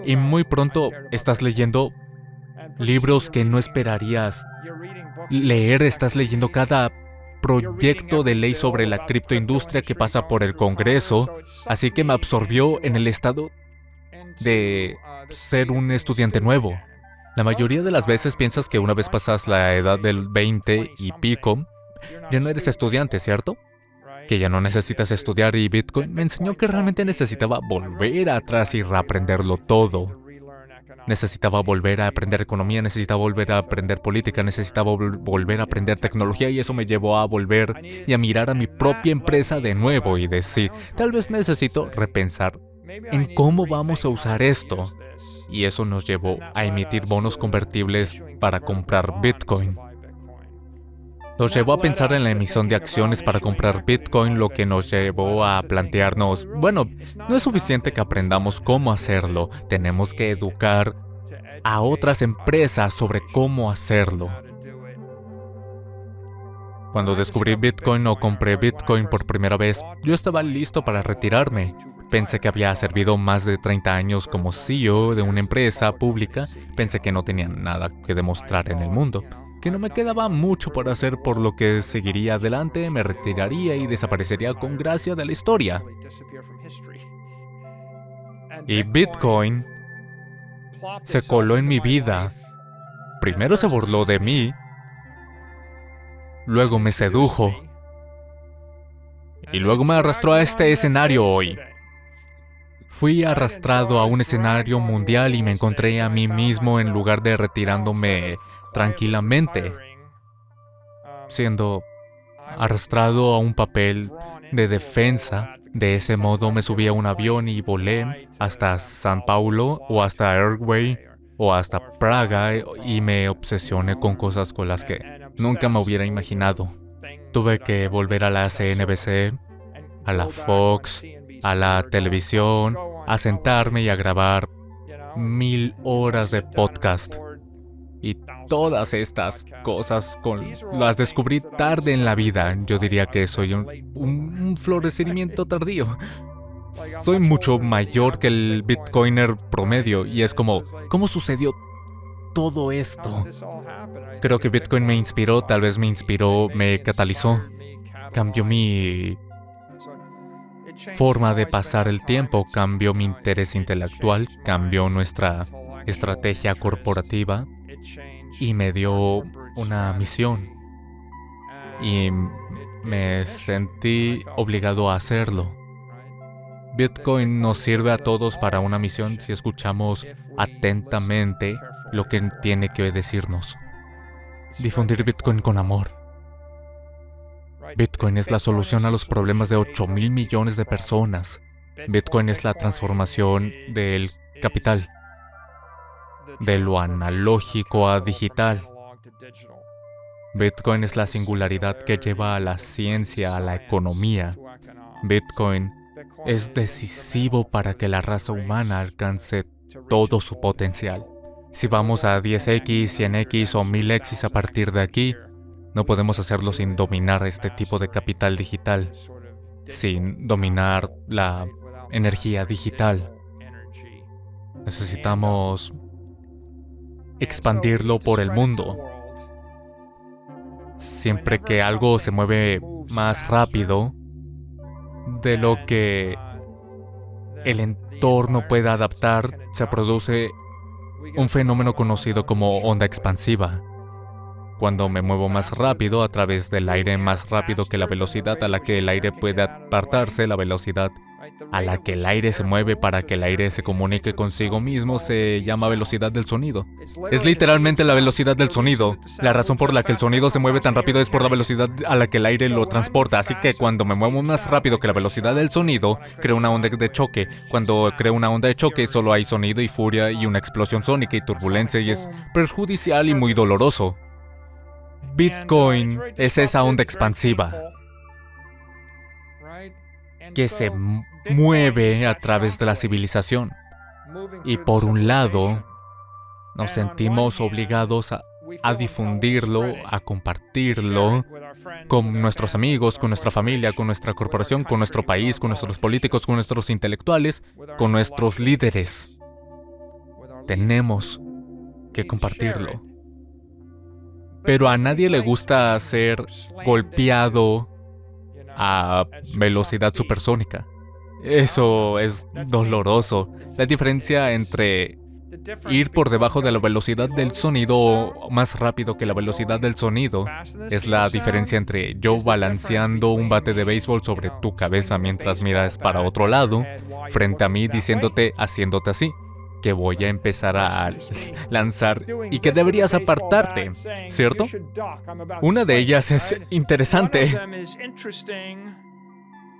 S1: Y muy pronto estás leyendo libros que no esperarías leer, estás leyendo cada proyecto de ley sobre la criptoindustria que pasa por el Congreso, así que me absorbió en el estado de ser un estudiante nuevo. La mayoría de las veces piensas que una vez pasas la edad del 20 y pico, ya no eres estudiante, ¿cierto? Que ya no necesitas estudiar y Bitcoin me enseñó que realmente necesitaba volver atrás y reaprenderlo todo. Necesitaba volver a aprender economía, necesitaba volver a aprender política, necesitaba volver a aprender tecnología y eso me llevó a volver y a mirar a mi propia empresa de nuevo y decir, tal vez necesito repensar en cómo vamos a usar esto. Y eso nos llevó a emitir bonos convertibles para comprar Bitcoin. Nos llevó a pensar en la emisión de acciones para comprar Bitcoin, lo que nos llevó a plantearnos, bueno, no es suficiente que aprendamos cómo hacerlo, tenemos que educar a otras empresas sobre cómo hacerlo. Cuando descubrí Bitcoin o compré Bitcoin por primera vez, yo estaba listo para retirarme. Pensé que había servido más de 30 años como CEO de una empresa pública, pensé que no tenía nada que demostrar en el mundo, que no me quedaba mucho por hacer, por lo que seguiría adelante, me retiraría y desaparecería con gracia de la historia. Y Bitcoin se coló en mi vida. Primero se burló de mí, luego me sedujo, y luego me arrastró a este escenario hoy. Fui arrastrado a un escenario mundial y me encontré a mí mismo en lugar de retirándome tranquilamente, siendo arrastrado a un papel de defensa. De ese modo me subí a un avión y volé hasta San Paulo o hasta Uruguay o hasta Praga y me obsesioné con cosas con las que nunca me hubiera imaginado. Tuve que volver a la CNBC, a la Fox, a la televisión, a sentarme y a grabar 1000 horas de podcast. Y todas estas cosas las descubrí tarde en la vida. Yo diría que soy un florecimiento tardío. Soy mucho mayor que el bitcoiner promedio y es como, ¿cómo sucedió todo esto? Creo que Bitcoin me inspiró, tal vez me catalizó, cambió mi forma de pasar el tiempo, cambió mi interés intelectual, cambió nuestra estrategia corporativa y me dio una misión. Y me sentí obligado a hacerlo. Bitcoin nos sirve a todos para una misión si escuchamos atentamente lo que tiene que decirnos. Difundir Bitcoin con amor. Bitcoin es la solución a los problemas de 8,000 millones de personas. Bitcoin es la transformación del capital, de lo analógico a digital. Bitcoin es la singularidad que lleva a la ciencia, a la economía. Bitcoin es decisivo para que la raza humana alcance todo su potencial. Si vamos a 10x, 100x o 1000x a partir de aquí, no podemos hacerlo sin dominar este tipo de capital digital, sin dominar la energía digital. Necesitamos expandirlo por el mundo. Siempre que algo se mueve más rápido de lo que el entorno pueda adaptar, se produce un fenómeno conocido como onda expansiva. Cuando me muevo más rápido a través del aire, más rápido que la velocidad a la que el aire puede apartarse, la velocidad a la que el aire se mueve para que el aire se comunique consigo mismo, se llama velocidad del sonido. Es literalmente la velocidad del sonido. La razón por la que el sonido se mueve tan rápido es por la velocidad a la que el aire lo transporta. Así que cuando me muevo más rápido que la velocidad del sonido, creo una onda de choque. Cuando creo una onda de choque, solo hay sonido y furia y una explosión sónica y turbulencia, y es perjudicial y muy doloroso. Bitcoin es esa onda expansiva que se mueve a través de la civilización. Y por un lado, nos sentimos obligados a difundirlo, a compartirlo con nuestros amigos, con nuestra familia, con nuestra corporación, con nuestro país, con nuestros políticos, con nuestros intelectuales, con nuestros líderes. Tenemos que compartirlo. Pero a nadie le gusta ser golpeado a velocidad supersónica. Eso es doloroso. La diferencia entre ir por debajo de la velocidad del sonido o más rápido que la velocidad del sonido es la diferencia entre yo balanceando un bate de béisbol sobre tu cabeza mientras miras para otro lado, frente a mí diciéndote, haciéndote así, que voy a empezar a lanzar y que deberías apartarte, ¿cierto? Una de ellas es interesante,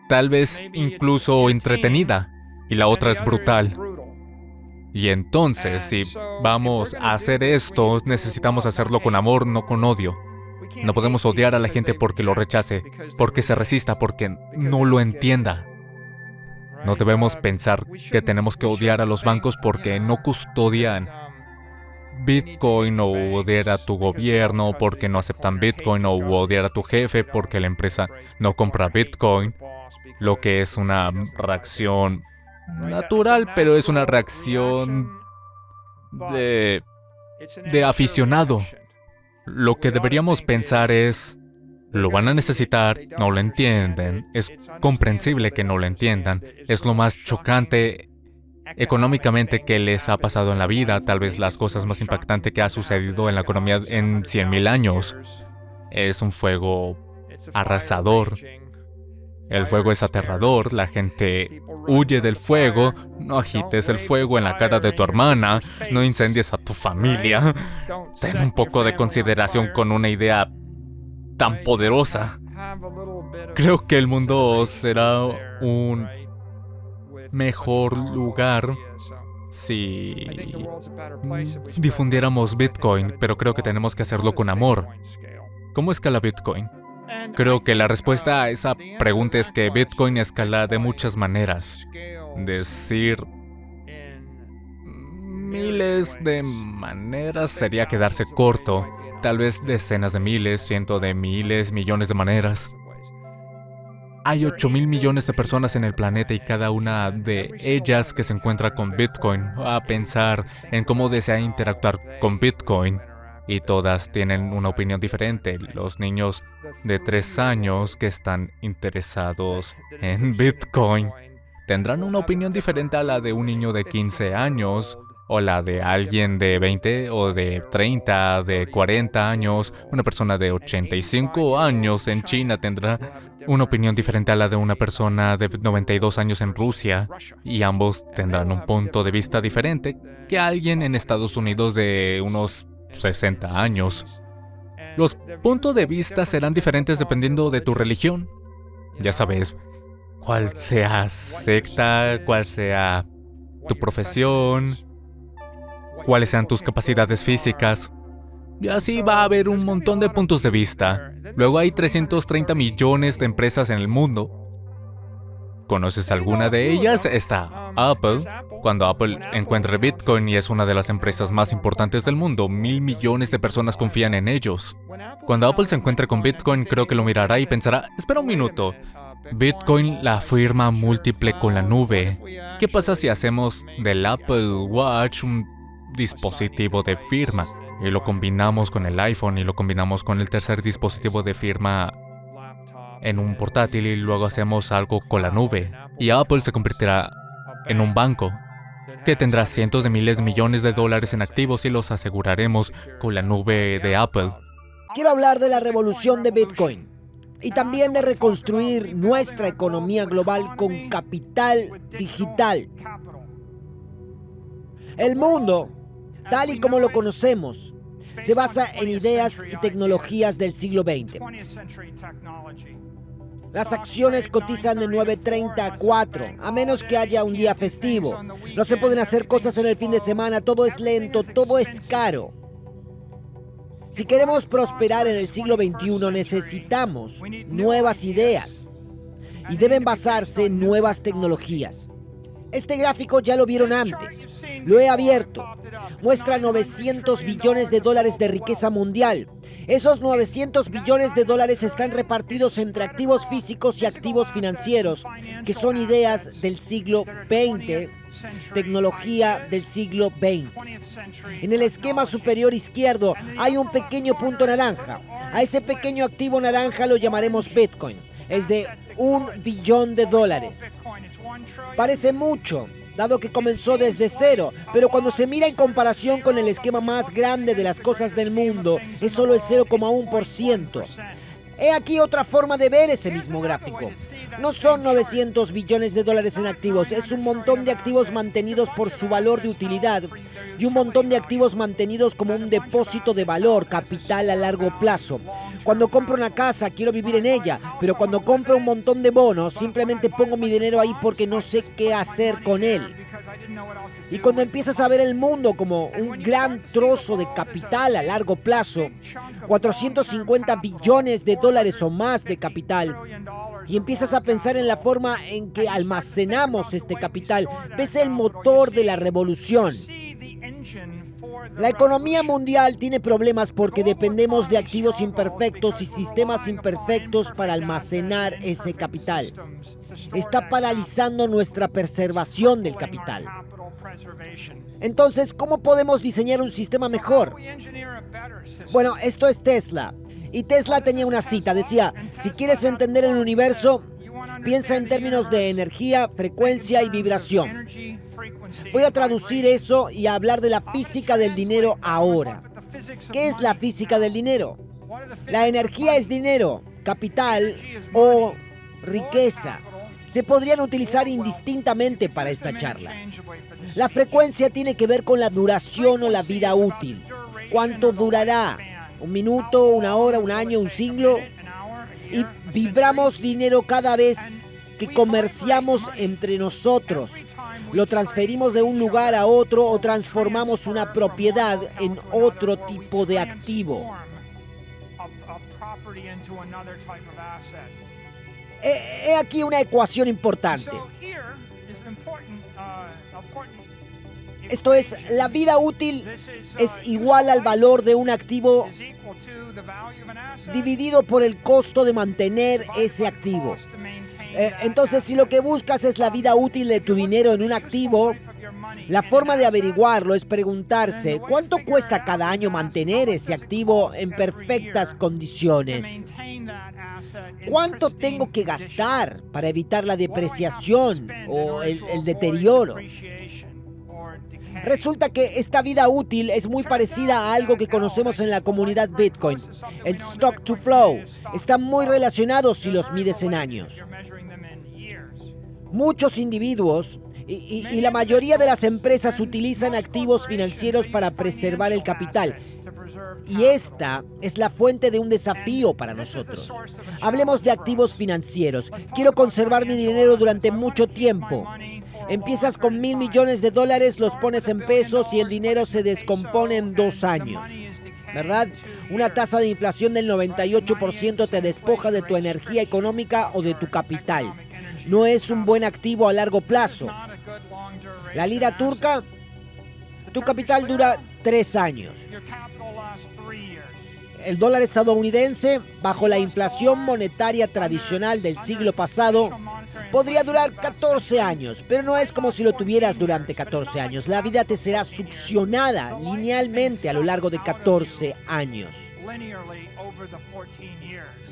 S1: tal vez incluso entretenida, y la otra es brutal. Y entonces, si vamos a hacer esto, necesitamos hacerlo con amor, no con odio. No podemos odiar a la gente porque lo rechace, porque se resista, porque no lo entienda. No debemos pensar que tenemos que odiar a los bancos porque no custodian Bitcoin, o odiar a tu gobierno porque no aceptan Bitcoin, o odiar a tu jefe porque la empresa no compra Bitcoin, lo que es una reacción natural, pero es una reacción de aficionado. Lo que deberíamos pensar es, lo van a necesitar, no lo entienden, es comprensible que no lo entiendan, es lo más chocante económicamente que les ha pasado en la vida, tal vez las cosas más impactantes que ha sucedido en la economía en 100,000 años. Es un fuego arrasador. El fuego es aterrador, la gente huye del fuego. No agites el fuego en la cara de tu hermana, no incendies a tu familia. Ten un poco de consideración con una idea tan poderosa. Creo que el mundo será un mejor lugar si difundiéramos Bitcoin, pero creo que tenemos que hacerlo con amor. ¿Cómo escala Bitcoin? Creo que la respuesta a esa pregunta es que Bitcoin escala de muchas maneras. Decir miles de maneras sería quedarse corto. Tal vez decenas de miles, cientos de miles, millones de maneras. Hay 8,000 millones de personas en el planeta y cada una de ellas que se encuentra con Bitcoin va a pensar en cómo desea interactuar con Bitcoin. Y todas tienen una opinión diferente. Los niños de 3 años que están interesados en Bitcoin tendrán una opinión diferente a la de un niño de 15 años o la de alguien de 20 o de 30, de 40 años. Una persona de 85 años en China tendrá una opinión diferente a la de una persona de 92 años en Rusia, y ambos tendrán un punto de vista diferente que alguien en Estados Unidos de unos 60 años. Los puntos de vista serán diferentes dependiendo de tu religión. Ya sabes, cuál sea secta, cuál sea tu profesión, cuáles sean tus capacidades físicas. Y así va a haber un montón de puntos de vista. Luego hay 330 millones de empresas en el mundo. ¿Conoces alguna de ellas? Está Apple. Cuando Apple encuentre Bitcoin y es una de las empresas más importantes del mundo, 1.000 millones de personas confían en ellos. Cuando Apple se encuentre con Bitcoin, creo que lo mirará y pensará, espera un minuto, Bitcoin, la firma múltiple con la nube. ¿Qué pasa si hacemos del Apple Watch un dispositivo de firma? Y lo combinamos con el iPhone y lo combinamos con el tercer dispositivo de firma en un portátil y luego hacemos algo con la nube. Y Apple se convertirá en un banco que tendrá cientos de miles de millones de dólares en activos y los aseguraremos con la nube de Apple.
S2: Quiero hablar de la revolución de Bitcoin y también de reconstruir nuestra economía global con capital digital. El mundo, tal y como lo conocemos, se basa en ideas y tecnologías del siglo XX. Las acciones cotizan de 9:30 a 4, a menos que haya un día festivo. No se pueden hacer cosas en el fin de semana, todo es lento, todo es caro. Si queremos prosperar en el siglo XXI, necesitamos nuevas ideas y deben basarse en nuevas tecnologías. Este gráfico ya lo vieron antes. Lo he abierto. Muestra 900 billones de dólares de riqueza mundial. Esos 900 billones de dólares están repartidos entre activos físicos y activos financieros, que son ideas del siglo XX, tecnología del siglo XX. En el esquema superior izquierdo hay un pequeño punto naranja. A ese pequeño activo naranja lo llamaremos Bitcoin. Es de $1 billón. Parece mucho, dado que comenzó desde cero, pero cuando se mira en comparación con el esquema más grande de las cosas del mundo, es solo el 0,1%. He aquí otra forma de ver ese mismo gráfico. No son 900 billones de dólares en activos, es un montón de activos mantenidos por su valor de utilidad y un montón de activos mantenidos como un depósito de valor, capital a largo plazo. Cuando compro una casa, quiero vivir en ella, pero cuando compro un montón de bonos, simplemente pongo mi dinero ahí porque no sé qué hacer con él. Y cuando empiezas a ver el mundo como un gran trozo de capital a largo plazo, 450 billones de dólares o más de capital, y empiezas a pensar en la forma en que almacenamos este capital, ves el motor de la revolución. La economía mundial tiene problemas porque dependemos de activos imperfectos y sistemas imperfectos para almacenar ese capital. Está paralizando nuestra preservación del capital. Entonces, ¿cómo podemos diseñar un sistema mejor? Bueno, esto es Tesla. Y Tesla tenía una cita, decía, si quieres entender el universo, piensa en términos de energía, frecuencia y vibración. Voy a traducir eso y a hablar de la física del dinero ahora. ¿Qué es la física del dinero? La energía es dinero, capital o riqueza. Se podrían utilizar indistintamente para esta charla. La frecuencia tiene que ver con la duración o la vida útil. ¿Cuánto durará? ¿Un minuto, una hora, un año, un siglo? Y vibramos dinero cada vez que comerciamos entre nosotros. Lo transferimos de un lugar a otro o transformamos una propiedad en otro tipo de activo. He aquí una ecuación importante. Esto es, la vida útil es igual al valor de un activo dividido por el costo de mantener ese activo. Entonces, si lo que buscas es la vida útil de tu dinero en un activo, la forma de averiguarlo es preguntarse, ¿cuánto cuesta cada año mantener ese activo en perfectas condiciones? ¿Cuánto tengo que gastar para evitar la depreciación o el deterioro? Resulta que esta vida útil es muy parecida a algo que conocemos en la comunidad Bitcoin. El stock to flow está muy relacionado si los mides en años. Muchos individuos y la mayoría de las empresas utilizan activos financieros para preservar el capital. Y esta es la fuente de un desafío para nosotros. Hablemos de activos financieros. Quiero conservar mi dinero durante mucho tiempo. Empiezas con $1,000 millones, los pones en pesos y el dinero se descompone en 2 años. ¿Verdad? Una tasa de inflación del 98% te despoja de tu energía económica o de tu capital. No es un buen activo a largo plazo. La lira turca, tu capital dura 3 años. El dólar estadounidense, bajo la inflación monetaria tradicional del siglo pasado, podría durar 14 años, pero no es como si lo tuvieras durante 14 años. La vida te será succionada linealmente a lo largo de 14 años.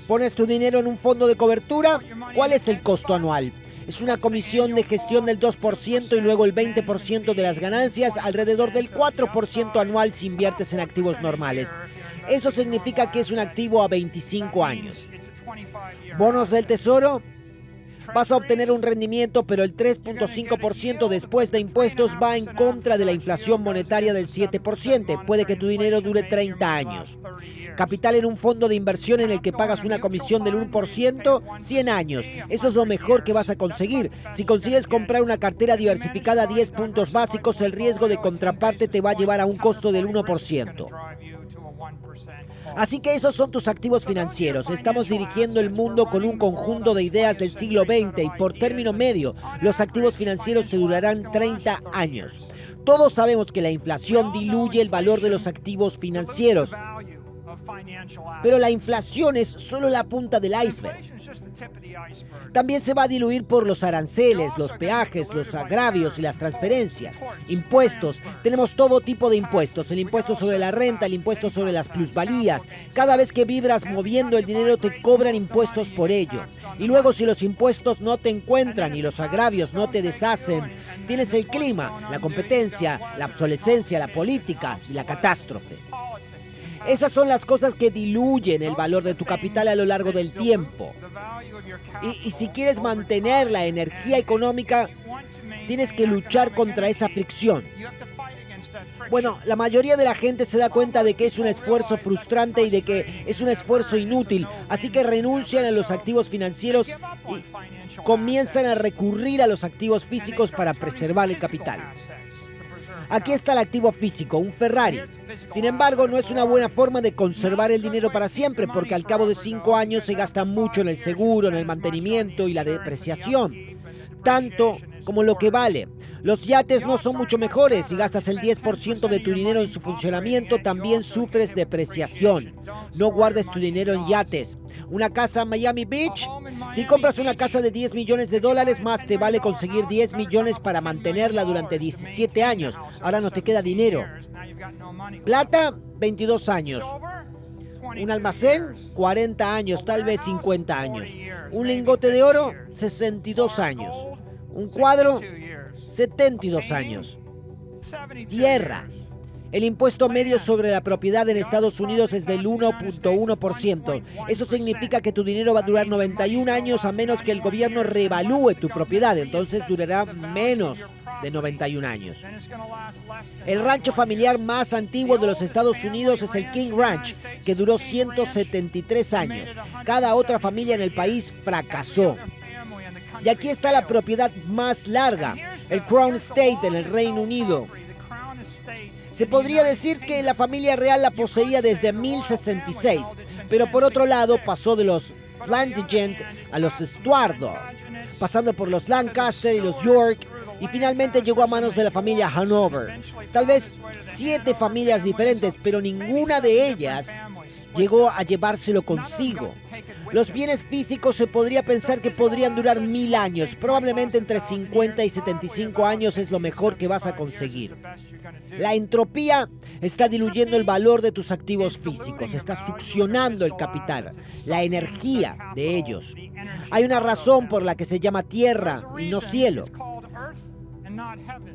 S2: Pones tu dinero en un fondo de cobertura. ¿Cuál es el costo anual? Es una comisión de gestión del 2% y luego el 20% de las ganancias, alrededor del 4% anual si inviertes en activos normales. Eso significa que es un activo a 25 años. Bonos del tesoro. Vas a obtener un rendimiento, pero el 3.5% después de impuestos va en contra de la inflación monetaria del 7%. Puede que tu dinero dure 30 años. Capital en un fondo de inversión en el que pagas una comisión del 1%, 100 años. Eso es lo mejor que vas a conseguir. Si consigues comprar una cartera diversificada a 10 puntos básicos, el riesgo de contraparte te va a llevar a un costo del 1%. Así que esos son tus activos financieros. Estamos dirigiendo el mundo con un conjunto de ideas del siglo XX y por término medio, los activos financieros te durarán 30 años. Todos sabemos que la inflación diluye el valor de los activos financieros, pero la inflación es solo la punta del iceberg. También se va a diluir por los aranceles, los peajes, los agravios y las transferencias. Impuestos. Tenemos todo tipo de impuestos. El impuesto sobre la renta, el impuesto sobre las plusvalías. Cada vez que vibras moviendo el dinero te cobran impuestos por ello. Y luego si los impuestos no te encuentran y los agravios no te deshacen, tienes el clima, la competencia, la obsolescencia, la política y la catástrofe. Esas son las cosas que diluyen el valor de tu capital a lo largo del tiempo. Y si quieres mantener la energía económica, tienes que luchar contra esa fricción. Bueno, la mayoría de la gente se da cuenta de que es un esfuerzo frustrante y de que es un esfuerzo inútil, así que renuncian a los activos financieros y comienzan a recurrir a los activos físicos para preservar el capital. Aquí está el activo físico, un Ferrari. Sin embargo, no es una buena forma de conservar el dinero para siempre, porque al cabo de 5 años se gasta mucho en el seguro, en el mantenimiento y la depreciación, tanto como lo que vale. Los yates no son mucho mejores. Si gastas el 10% de tu dinero en su funcionamiento, también sufres depreciación. No guardes tu dinero en yates. Una casa en Miami Beach. Si compras una casa de $10 millones, más te vale conseguir 10 millones para mantenerla durante 17 años. Ahora no te queda dinero. Plata, 22 años. Un almacén, 40 años, tal vez 50 años. Un lingote de oro, 62 años. Un cuadro, 72 años. Tierra. El impuesto medio sobre la propiedad en Estados Unidos es del 1.1%. Eso significa que tu dinero va a durar 91 años a menos que el gobierno reevalúe tu propiedad. Entonces durará menos de 91 años. El rancho familiar más antiguo de los Estados Unidos es el King Ranch, que duró 173 años. Cada otra familia en el país fracasó. Y aquí está la propiedad más larga, el Crown Estate en el Reino Unido. Se podría decir que la familia real la poseía desde 1066, pero por otro lado pasó de los Plantagenet a los Stuart, pasando por los Lancaster y los York, y finalmente llegó a manos de la familia Hanover. Tal vez 7 familias diferentes, pero ninguna de ellas llegó a llevárselo consigo. Los bienes físicos se podría pensar que podrían durar 1000 años. Probablemente entre 50 y 75 años es lo mejor que vas a conseguir. La entropía está diluyendo el valor de tus activos físicos, está succionando el capital, la energía de ellos. Hay una razón por la que se llama tierra y no cielo.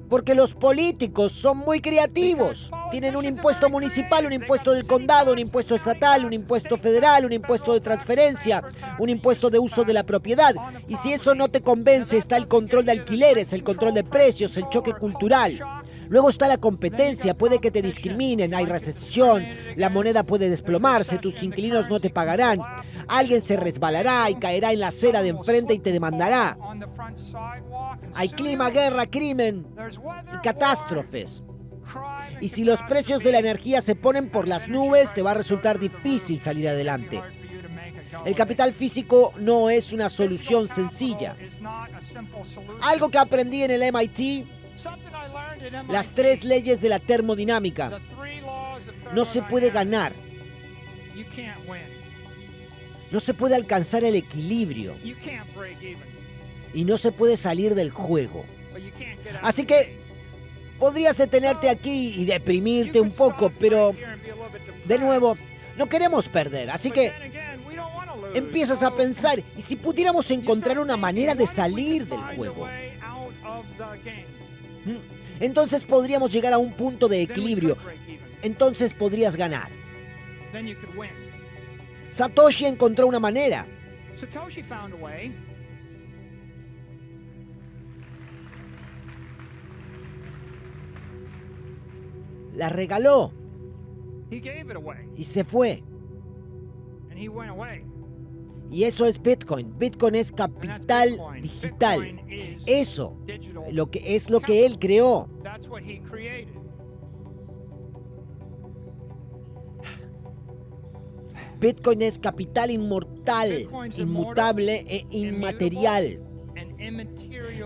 S2: Porque los políticos son muy creativos. Tienen un impuesto municipal, un impuesto del condado, un impuesto estatal, un impuesto federal, un impuesto de transferencia, un impuesto de uso de la propiedad. Y si eso no te convence, está el control de alquileres, el control de precios, el choque cultural. Luego está la competencia, puede que te discriminen, hay recesión, la moneda puede desplomarse, tus inquilinos no te pagarán, alguien se resbalará y caerá en la acera de enfrente y te demandará. Hay clima, guerra, crimen y catástrofes. Y si los precios de la energía se ponen por las nubes, te va a resultar difícil salir adelante. El capital físico no es una solución sencilla. Algo que aprendí en el MIT: las 3 leyes de la termodinámica. No se puede ganar. No se puede alcanzar el equilibrio. Y no se puede salir del juego. Así que podrías detenerte aquí y deprimirte un poco, pero de nuevo, no queremos perder. Así que empiezas a pensar, ¿y si pudiéramos encontrar una manera de salir del juego? Entonces podríamos llegar a un punto de equilibrio. Entonces podrías ganar. Satoshi encontró una manera. La regaló. Y se fue. Y eso es Bitcoin. Bitcoin es capital digital. Eso es lo que él creó. Bitcoin es capital inmortal, inmutable e inmaterial.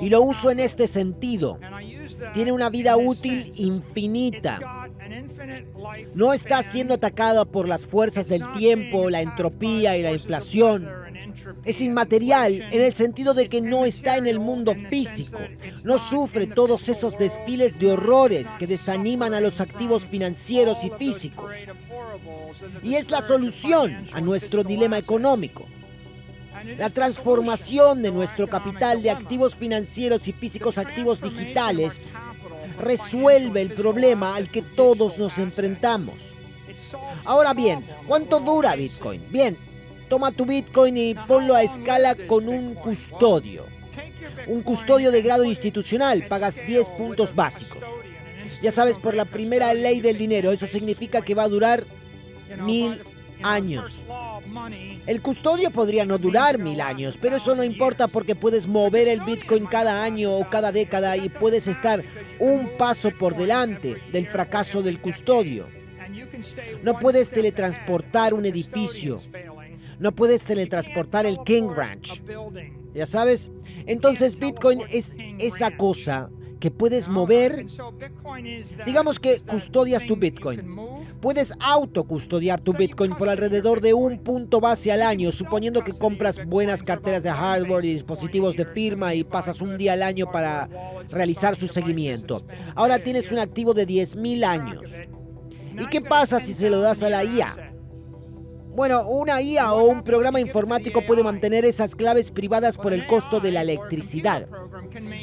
S2: Y lo uso en este sentido. Tiene una vida útil infinita. No está siendo atacado por las fuerzas del tiempo, la entropía y la inflación. Es inmaterial en el sentido de que no está en el mundo físico. No sufre todos esos desfiles de horrores que desaniman a los activos financieros y físicos. Y es la solución a nuestro dilema económico. La transformación de nuestro capital de activos financieros y físicos a activos digitales resuelve el problema al que todos nos enfrentamos. Ahora bien, ¿cuánto dura Bitcoin? Bien, toma tu Bitcoin y ponlo a escala con un custodio. Un custodio de grado institucional, pagas 10 puntos básicos. Ya sabes, por la primera ley del dinero, eso significa que va a durar 1000 años. El custodio podría no durar 1000 años, pero eso no importa porque puedes mover el Bitcoin cada año o cada década y puedes estar un paso por delante del fracaso del custodio. No puedes teletransportar un edificio. No puedes teletransportar el King Ranch. ¿Ya sabes? Entonces Bitcoin es esa cosa que puedes mover. Digamos que custodias tu Bitcoin. Puedes autocustodiar tu Bitcoin por alrededor de un punto base al año, suponiendo que compras buenas carteras de hardware y dispositivos de firma y pasas un día al año para realizar su seguimiento. Ahora tienes un activo de 10.000 años. ¿Y qué pasa si se lo das a la IA? Bueno, una IA o un programa informático puede mantener esas claves privadas por el costo de la electricidad.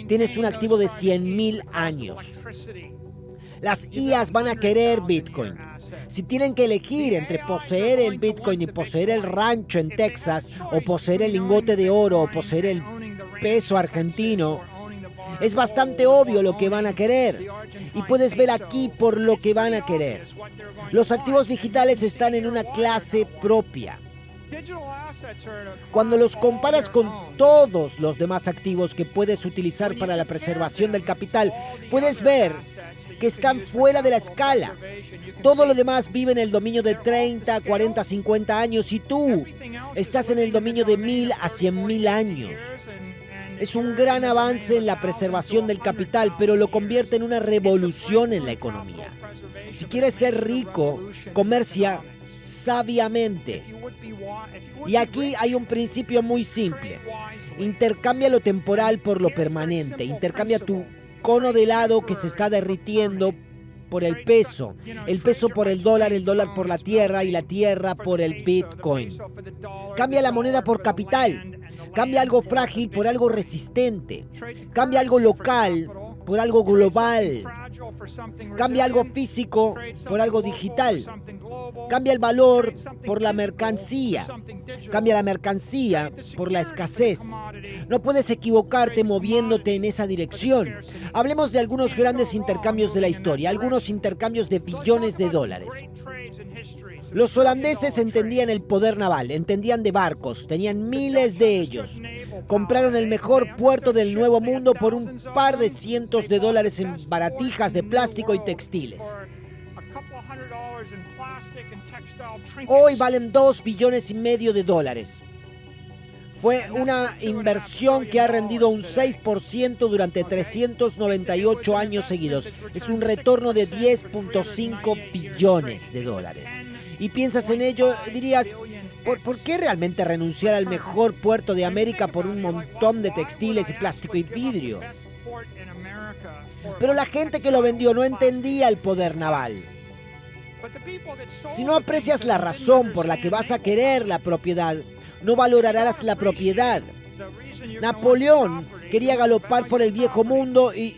S2: Tienes un activo de 100.000 años. Las IAs van a querer Bitcoin. Si tienen que elegir entre poseer el Bitcoin y poseer el rancho en Texas, o poseer el lingote de oro, o poseer el peso argentino, es bastante obvio lo que van a querer. Y puedes ver aquí por lo que van a querer. Los activos digitales están en una clase propia. Cuando los comparas con todos los demás activos que puedes utilizar para la preservación del capital, puedes ver que están fuera de la escala. Todo lo demás vive en el dominio de 30, 40, 50 años y tú estás en el dominio de 1000 a 100.000 años. Es un gran avance en la preservación del capital, pero lo convierte en una revolución en la economía. Si quieres ser rico, comercia sabiamente. Y aquí hay un principio muy simple. Intercambia lo temporal por lo permanente. Intercambia tu cono de helado que se está derritiendo por el peso por el dólar por la tierra y la tierra por el Bitcoin. Cambia la moneda por capital. Cambia algo frágil por algo resistente. Cambia algo local por algo global. Cambia algo físico por algo digital. Cambia el valor por la mercancía. Cambia la mercancía por la escasez. No puedes equivocarte moviéndote en esa dirección. Hablemos de algunos grandes intercambios de la historia, algunos intercambios de billones de dólares. Los holandeses entendían el poder naval, entendían de barcos, tenían miles de ellos. Compraron el mejor puerto del Nuevo Mundo por un par de cientos de dólares en baratijas de plástico y textiles. Hoy valen 2,5 billones de dólares. Fue una inversión que ha rendido un 6% durante 398 años seguidos. Es un retorno de 10,5 billones de dólares. Y piensas en ello, dirías, ¿por qué realmente renunciar al mejor puerto de América por un montón de textiles y plástico y vidrio? Pero la gente que lo vendió no entendía el poder naval. Si no aprecias la razón por la que vas a querer la propiedad, no valorarás la propiedad. Napoleón quería galopar por el viejo mundo y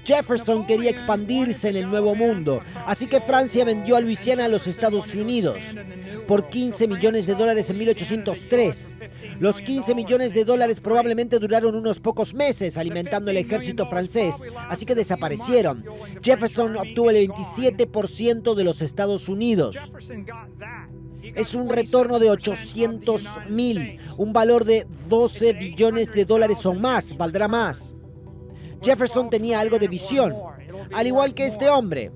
S2: Jefferson quería expandirse en el nuevo mundo. Así que Francia vendió a Luisiana a los Estados Unidos por 15 millones de dólares en 1803. Los 15 millones de dólares probablemente duraron unos pocos meses alimentando el ejército francés, así que desaparecieron. Jefferson obtuvo el 27% de los Estados Unidos. Es un retorno de 800,000, un valor de 12 billones de dólares o más, valdrá más. Jefferson tenía algo de visión, al igual que este hombre.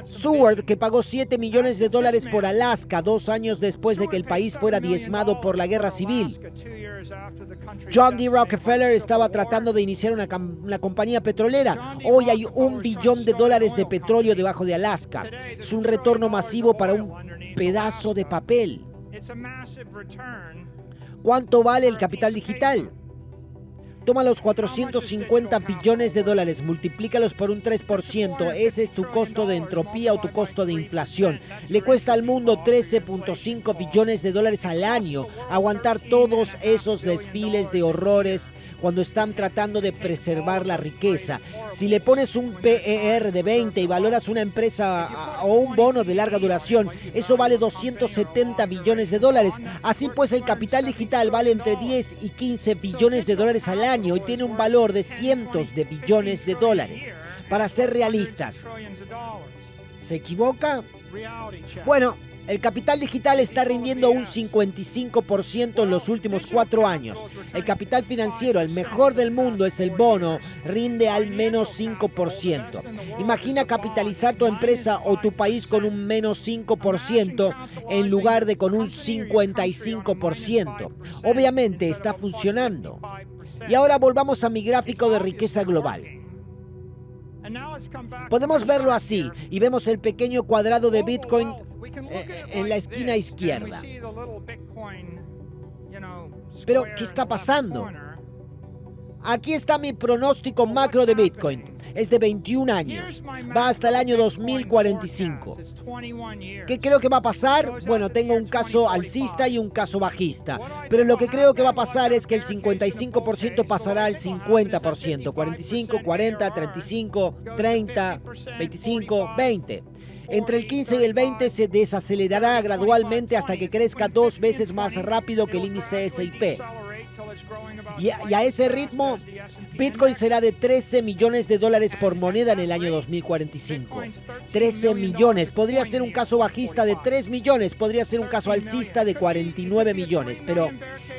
S2: Seward, que pagó 7 millones de dólares por Alaska 2 años después de que el país fuera diezmado por la guerra civil. John D. Rockefeller estaba tratando de iniciar una compañía petrolera. Hoy hay $1 billón de petróleo debajo de Alaska. Es un retorno masivo para un pedazo de papel. ¿Cuánto vale el capital digital? Toma los 450 billones de dólares, multiplícalos por un 3%. Ese es tu costo de entropía o tu costo de inflación. Le cuesta al mundo 13,5 billones de dólares al año aguantar todos esos desfiles de horrores cuando están tratando de preservar la riqueza. Si le pones un PER de 20 y valoras una empresa o un bono de larga duración, eso vale 270 billones de dólares. Así pues, el capital digital vale entre 10 y 15 billones de dólares al año y tiene un valor de cientos de billones de dólares. Para ser realistas, ¿se equivoca? Bueno, el capital digital está rindiendo un 55% en los últimos 4 años. El capital financiero, el mejor del mundo, es el bono, rinde al menos 5%. Imagina capitalizar tu empresa o tu país con un menos 5% en lugar de con un 55%. Obviamente está funcionando. Y ahora volvamos a mi gráfico de riqueza global. Podemos verlo así y vemos el pequeño cuadrado de Bitcoin en la esquina izquierda. Pero, ¿qué está pasando? Aquí está mi pronóstico macro de Bitcoin. Es de 21 años. Va hasta el año 2045. ¿Qué creo que va a pasar? Bueno, tengo un caso alcista y un caso bajista. Pero lo que creo que va a pasar es que el 55% pasará al 50%. 45, 40, 35, 30, 25, 20. Entre el 15 y el 20 se desacelerará gradualmente hasta que crezca 2 veces más rápido que el índice S&P. Y a ese ritmo, Bitcoin será de 13 millones de dólares por moneda en el año 2045. 13 millones. Podría ser un caso bajista de 3 millones. Podría ser un caso alcista de 49 millones. Pero,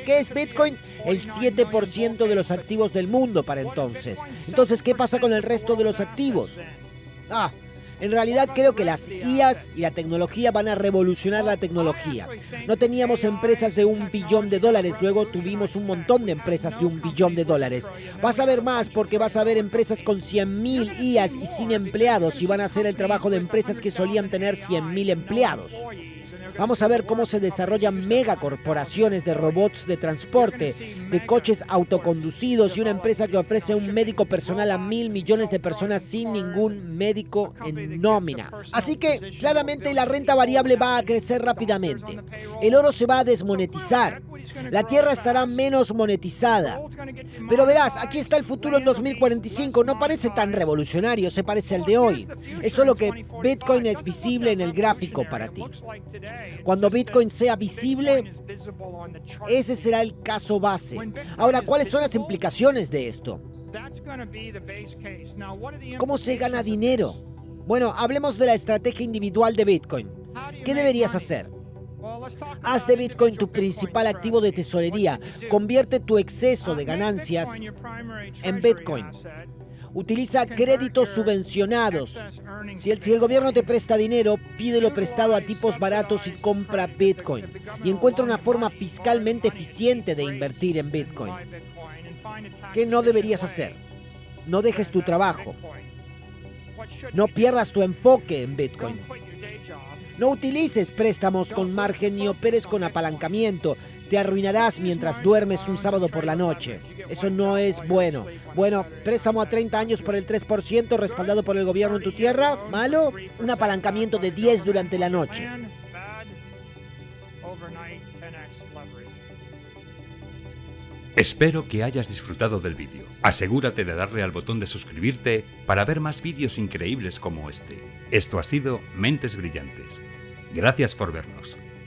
S2: ¿qué es Bitcoin? El 7% de los activos del mundo para entonces. Entonces, ¿qué pasa con el resto de los activos? En realidad creo que las IAs y la tecnología van a revolucionar la tecnología. No teníamos empresas de $1 billón, luego tuvimos un montón de empresas de $1 billón. Vas a ver más porque vas a ver empresas con 100,000 IAs y sin empleados y van a hacer el trabajo de empresas que solían tener 100,000 empleados. Vamos a ver cómo se desarrollan megacorporaciones de robots de transporte, de coches autoconducidos y una empresa que ofrece un médico personal a 1,000 millones de personas sin ningún médico en nómina. Así que, claramente, la renta variable va a crecer rápidamente. El oro se va a desmonetizar. La Tierra estará menos monetizada. Pero verás, aquí está el futuro en 2045. No parece tan revolucionario, se parece al de hoy. Es solo que Bitcoin es visible en el gráfico para ti. Cuando Bitcoin sea visible, ese será el caso base. Ahora, ¿cuáles son las implicaciones de esto? ¿Cómo se gana dinero? Bueno, hablemos de la estrategia individual de Bitcoin. ¿Qué deberías hacer? Haz de Bitcoin tu principal activo de tesorería. Convierte tu exceso de ganancias en Bitcoin. Utiliza créditos subvencionados. Si el gobierno te presta dinero, pídelo prestado a tipos baratos y compra Bitcoin. Y encuentra una forma fiscalmente eficiente de invertir en Bitcoin. ¿Qué no deberías hacer? No dejes tu trabajo. No pierdas tu enfoque en Bitcoin. No utilices préstamos con margen ni operes con apalancamiento. Te arruinarás mientras duermes un sábado por la noche. Eso no es bueno. Bueno, préstamo a 30 años por el 3% respaldado por el gobierno en tu tierra. ¿Malo? Un apalancamiento de 10 durante la noche.
S3: Espero que hayas disfrutado del vídeo. Asegúrate de darle al botón de suscribirte para ver más vídeos increíbles como este. Esto ha sido Mentes Brillantes. Gracias por vernos.